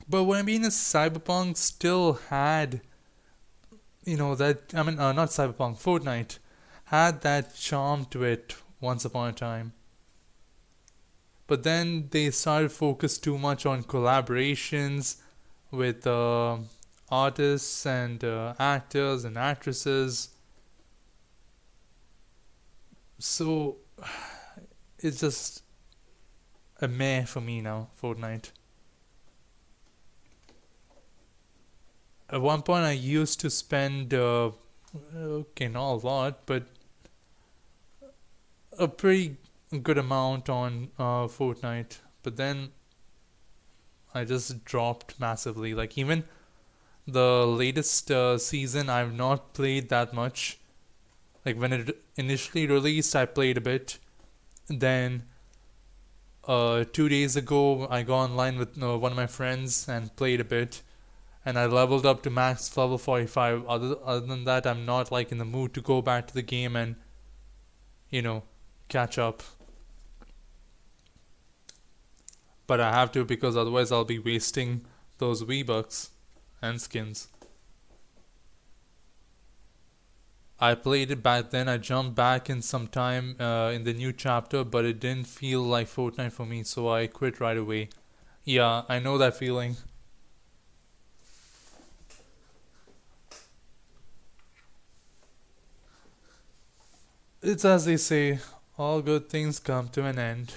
But what I mean is, Cyberpunk still had, not Cyberpunk, Fortnite had that charm to it once upon a time. But then they started focus too much on collaborations with artists and actors and actresses. So it's just a meh for me now, Fortnite. At one point, I used to spend, okay, not a lot, but a pretty good amount on Fortnite. But then I just dropped massively. Like, even the latest season, I've not played that much. Like, when it initially released, I played a bit. Then, 2 days ago, I got online with one of my friends and played a bit. And I leveled up to max level 45. Other than that, I'm not like in the mood to go back to the game and, catch up. But I have to, because otherwise I'll be wasting those V-Bucks and skins. I played it back then. I jumped back in some time in the new chapter, but it didn't feel like Fortnite for me, so I quit right away. Yeah, I know that feeling. It's as they say, all good things come to an end.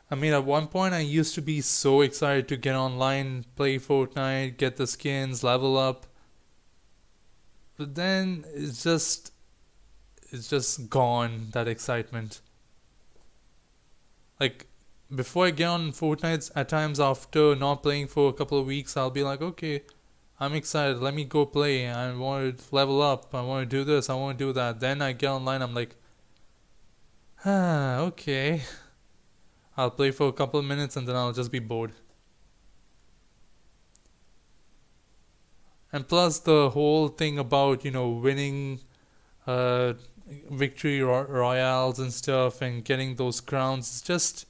I mean, at one point, I used to be so excited to get online, play Fortnite, get the skins, level up. But then it's just gone, that excitement. Like, before I get on Fortnite, at times after not playing for a couple of weeks, I'll be like, okay, I'm excited, let me go play. I want to level up, I want to do this, I want to do that. Then I get online, I'm like, okay. I'll play for a couple of minutes and then I'll just be bored. And plus the whole thing about, winning uh, victory royales and stuff and getting those crowns, it's just,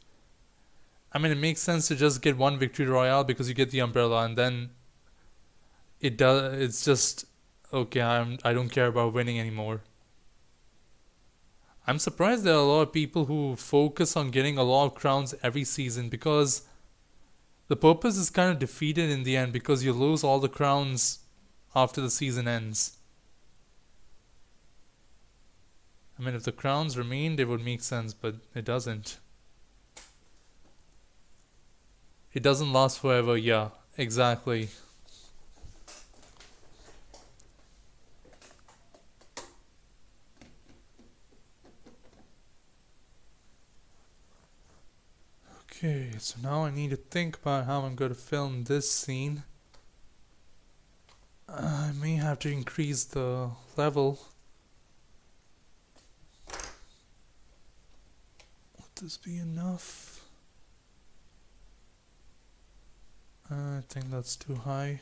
I mean, it makes sense to just get one victory royale because you get the umbrella, and then it's just, okay, I don't care about winning anymore. I'm surprised there are a lot of people who focus on getting a lot of crowns every season, because the purpose is kind of defeated in the end because you lose all the crowns after the season ends. I mean, if the crowns remained, it would make sense, but it doesn't. It doesn't last forever, yeah, exactly. Okay, so now I need to think about how I'm going to film this scene. I may have to increase the level. Would this be enough? I think that's too high.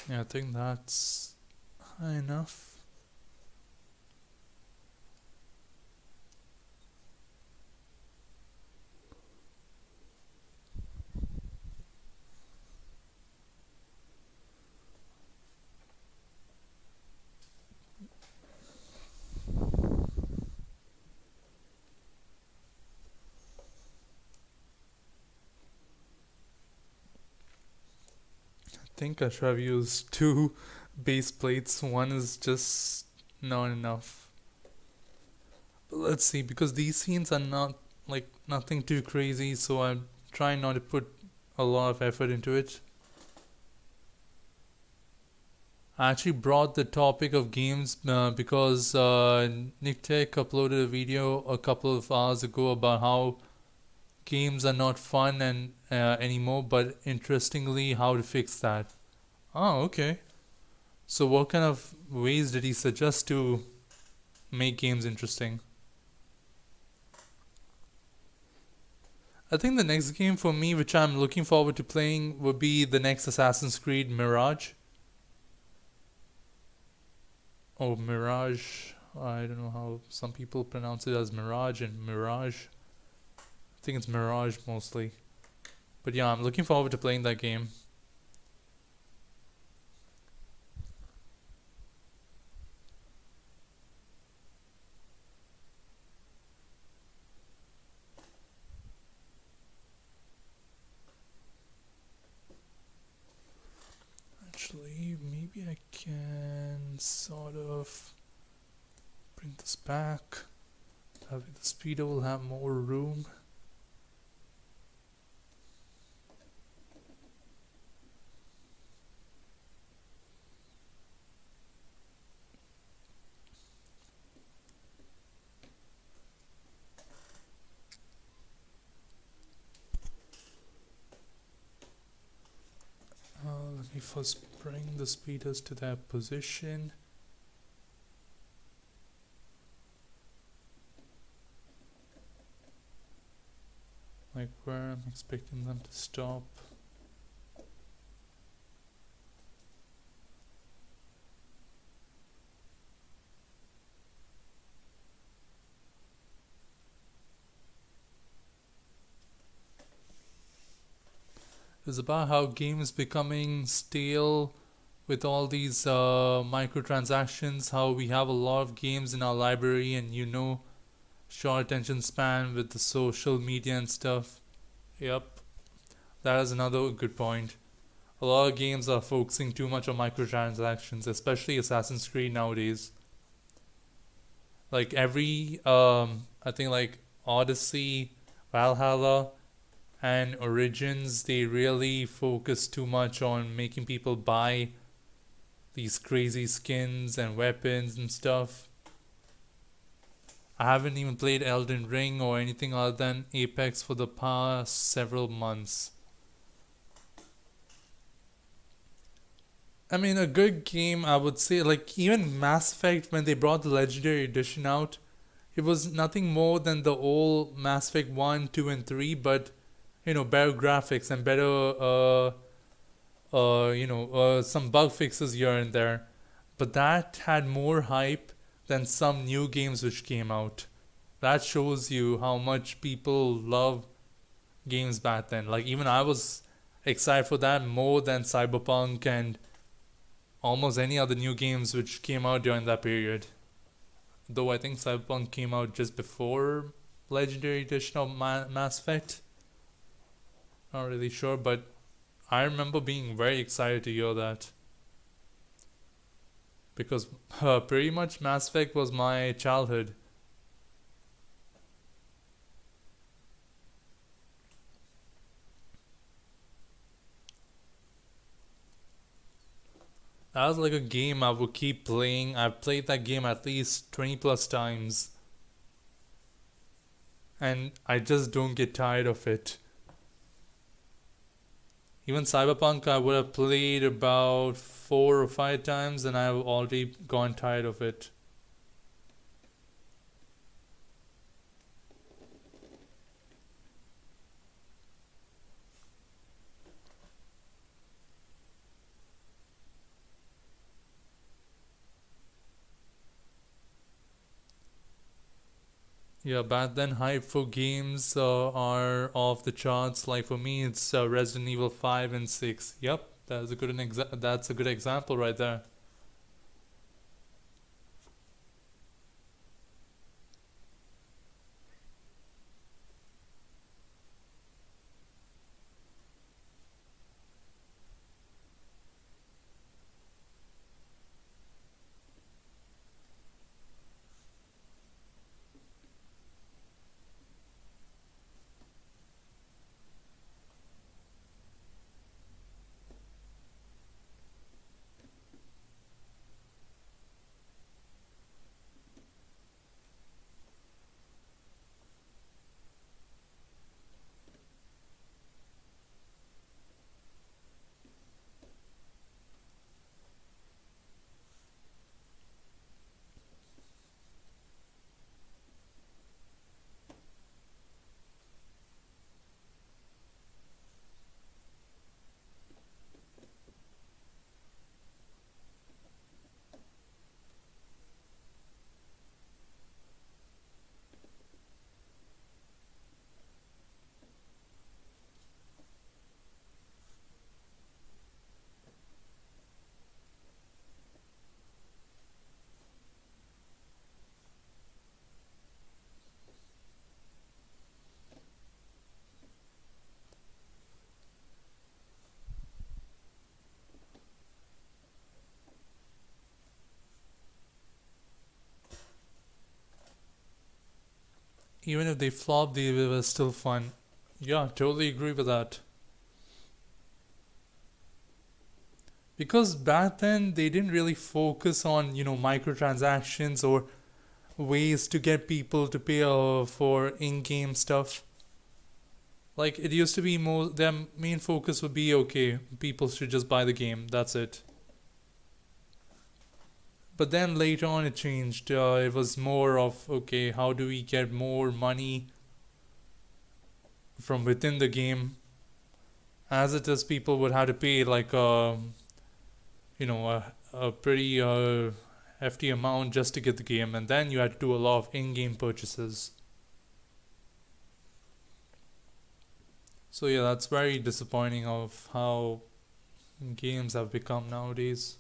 Yeah, I think that's high enough. I think I should have used two base plates. One is just not enough. But let's see, because these scenes are not like nothing too crazy, so I'm trying not to put a lot of effort into it. I actually brought the topic of games because Nick Tech uploaded a video a couple of hours ago about how games are not fun and anymore, but interestingly, how to fix that. Oh, okay. So, what kind of ways did he suggest to make games interesting? I think the next game for me, which I'm looking forward to playing, would be the next Assassin's Creed Mirage. Oh, Mirage. I don't know how some people pronounce it as Mirage and Mirage. I think it's Mirage mostly. But yeah, I'm looking forward to playing that game. Actually, maybe I can sort of bring this back. That way the speeder will have more room. Let me first bring the speeders to their position. Like where I'm expecting them to stop. It's about how games becoming stale with all these microtransactions, how we have a lot of games in our library and short attention span with the social media and stuff. Yep, that is another good point. A lot of games are focusing too much on microtransactions, especially Assassin's Creed nowadays. Like every I think like Odyssey, Valhalla, and Origins, they really focus too much on making people buy these crazy skins and weapons and stuff. I haven't even played Elden Ring or anything other than Apex for the past several months. I mean, a good game, I would say, like even Mass Effect, when they brought the Legendary Edition out, it was nothing more than the old Mass Effect 1, 2, and 3, but, better graphics and better, some bug fixes here and there. But that had more hype than some new games which came out. That shows you how much people love games back then. Like, even I was excited for that more than Cyberpunk and almost any other new games which came out during that period. Though I think Cyberpunk came out just before Legendary Edition of Mass Effect. Not really sure, but I remember being very excited to hear that. Because pretty much Mass Effect was my childhood. That was like a game I would keep playing. I've played that game at least 20 plus times. And I just don't get tired of it. Even Cyberpunk, I would have played about 4 or 5 times and I've already gone tired of it. Yeah, back then hype for games are off the charts. Like for me, it's Resident Evil 5 and 6. Yep, that's a good example right there. Even if they flopped, they were still fun. Yeah, totally agree with that. Because back then they didn't really focus on microtransactions or ways to get people to pay for in-game stuff. Like it used to be more their main focus would be okay, people should just buy the game. That's it. But then later on it changed. It was more of okay, how do we get more money from within the game? As it is, people would have to pay like a pretty hefty amount just to get the game, and then you had to do a lot of in-game purchases. So yeah, that's very disappointing of how games have become nowadays.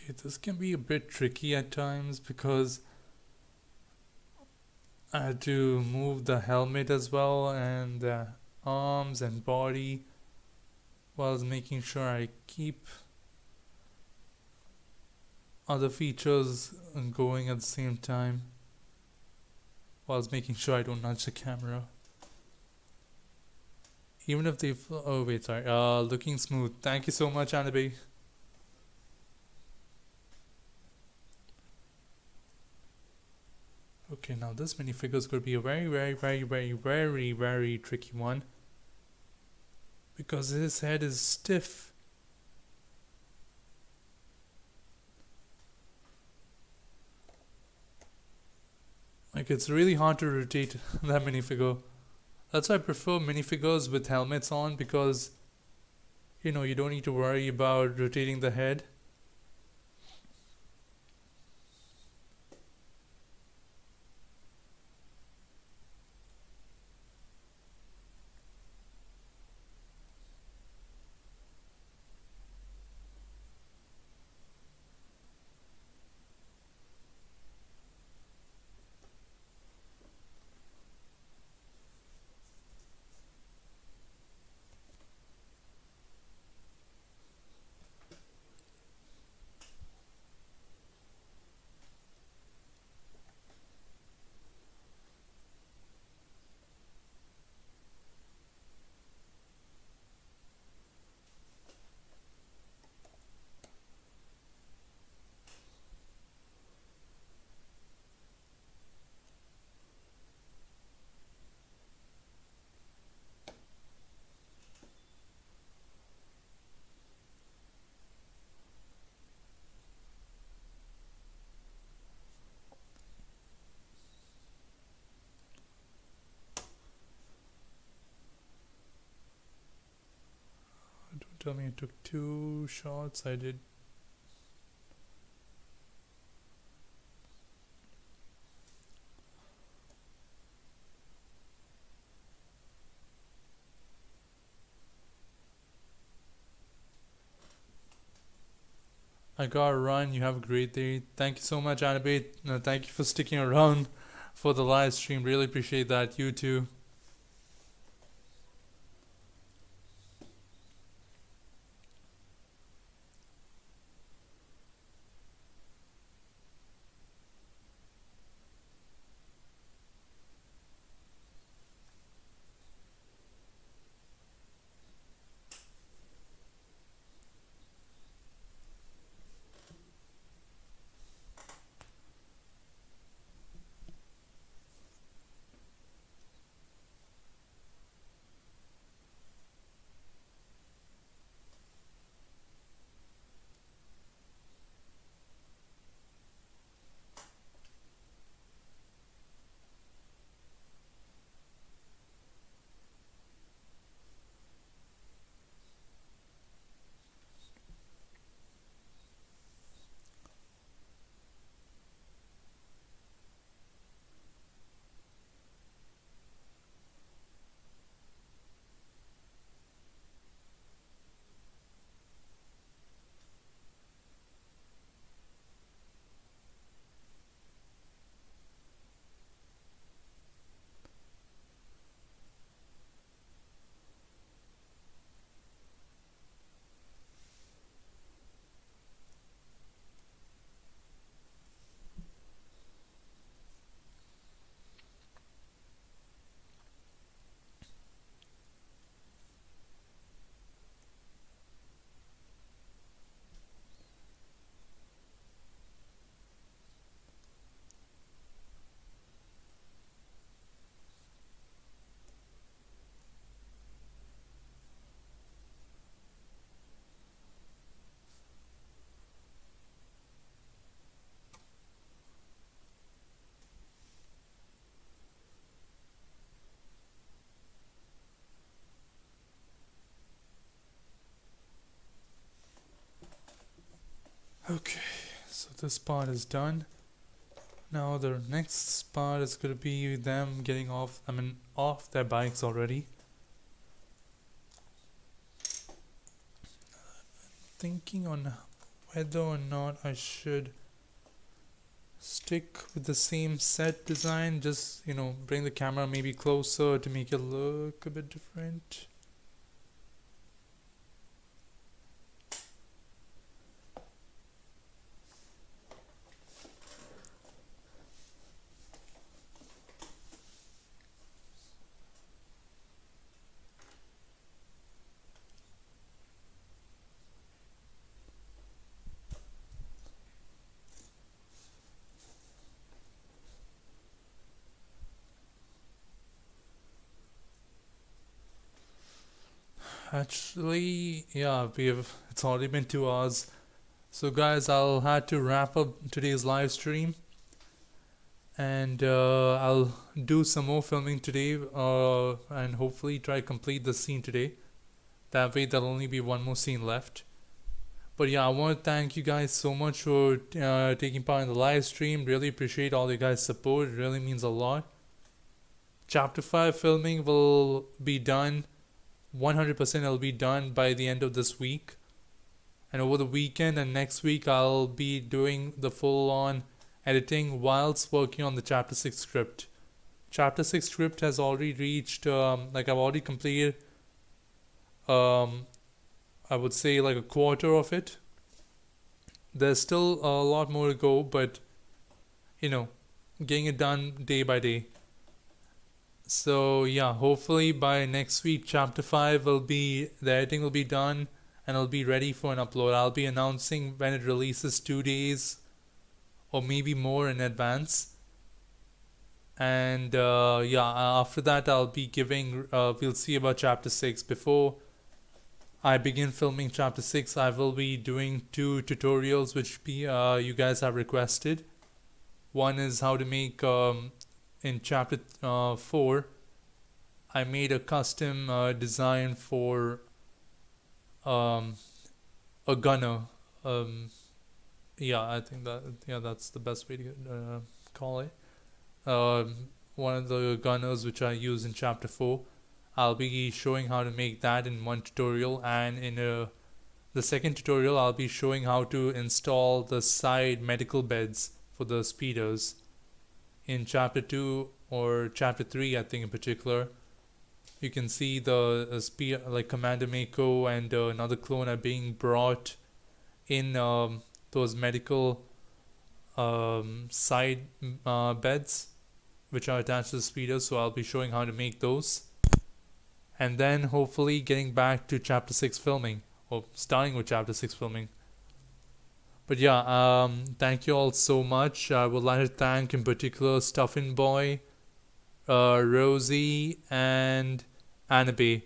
Okay, this can be a bit tricky at times because I had to move the helmet as well and the arms and body whilst making sure I keep other features going at the same time whilst making sure I don't nudge the camera. Even if they oh wait, sorry. Looking smooth. Thank you so much, Anabe. Okay, now this minifigure could be a very tricky one because his head is stiff. Like it's really hard to rotate that minifigure. That's why I prefer minifigures with helmets on because you know you don't need to worry about rotating the head. Don't tell me it took 2 shots. I did. I gotta run. You have a great day. Thank you so much, Annabelle. Thank you for sticking around for the live stream. Really appreciate that. You too. Okay, so this part is done. Now the next part is gonna be them getting off. Off their bikes already. Thinking on whether or not I should stick with the same set design, just bring the camera maybe closer to make it look a bit different. Actually, yeah, it's already been 2 hours. So guys, I'll have to wrap up today's live stream, and I'll do some more filming today, and hopefully try to complete the scene today. That way there'll only be one more scene left. But yeah, I want to thank you guys so much for taking part in the live stream. Really appreciate all you guys' support. It really means a lot. Chapter 5 filming will be done 100%. It'll be done by the end of this week, and over the weekend and next week I'll be doing the full-on editing whilst working on the chapter 6 script. Chapter 6 script has already reached I've already completed I would say like a quarter of it. There's still a lot more to go, but getting it done day by day. So yeah, hopefully by next week chapter 5 the editing will be done and it'll be ready for an upload. I'll be announcing when it releases 2 days or maybe more in advance. And after that I'll be giving we'll see about chapter 6. Before I begin filming chapter 6, I will be doing 2 tutorials which you guys have requested. One is how to make in chapter 4 I made a custom design for a gunner. I think that's the best way to call it. One of the gunners which I use in chapter 4. I'll be showing how to make that in one tutorial, and in the second tutorial I'll be showing how to install the side medical beds for the speeders. In chapter 2 or chapter 3 I think in particular, you can see the speed like Commander Mako and another clone are being brought in those medical side beds which are attached to the speeders. So I'll be showing how to make those, and then hopefully getting back to chapter 6 filming, or starting with chapter 6 filming. But yeah, thank you all so much. I would like to thank in particular Stuffin Boy, Rosie, and Anabe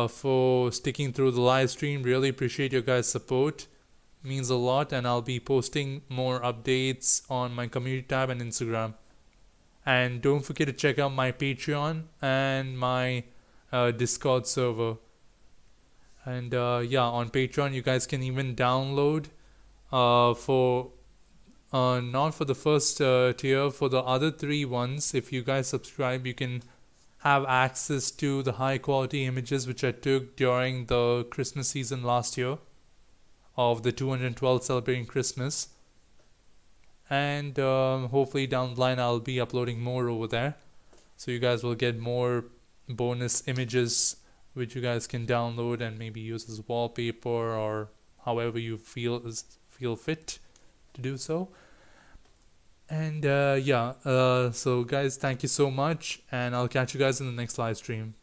for sticking through the live stream. Really appreciate your guys' support. Means a lot, and I'll be posting more updates on my community tab and Instagram. And don't forget to check out my Patreon and my Discord server. And on Patreon you guys can even download for not for the first tier, for the other 3 ones. If you guys subscribe, you can have access to the high quality images which I took during the Christmas season last year of the 212 celebrating Christmas. And hopefully down the line I'll be uploading more over there, so you guys will get more bonus images which you guys can download and maybe use as wallpaper or however you feel fit to do so. And so guys, thank you so much, and I'll catch you guys in the next live stream.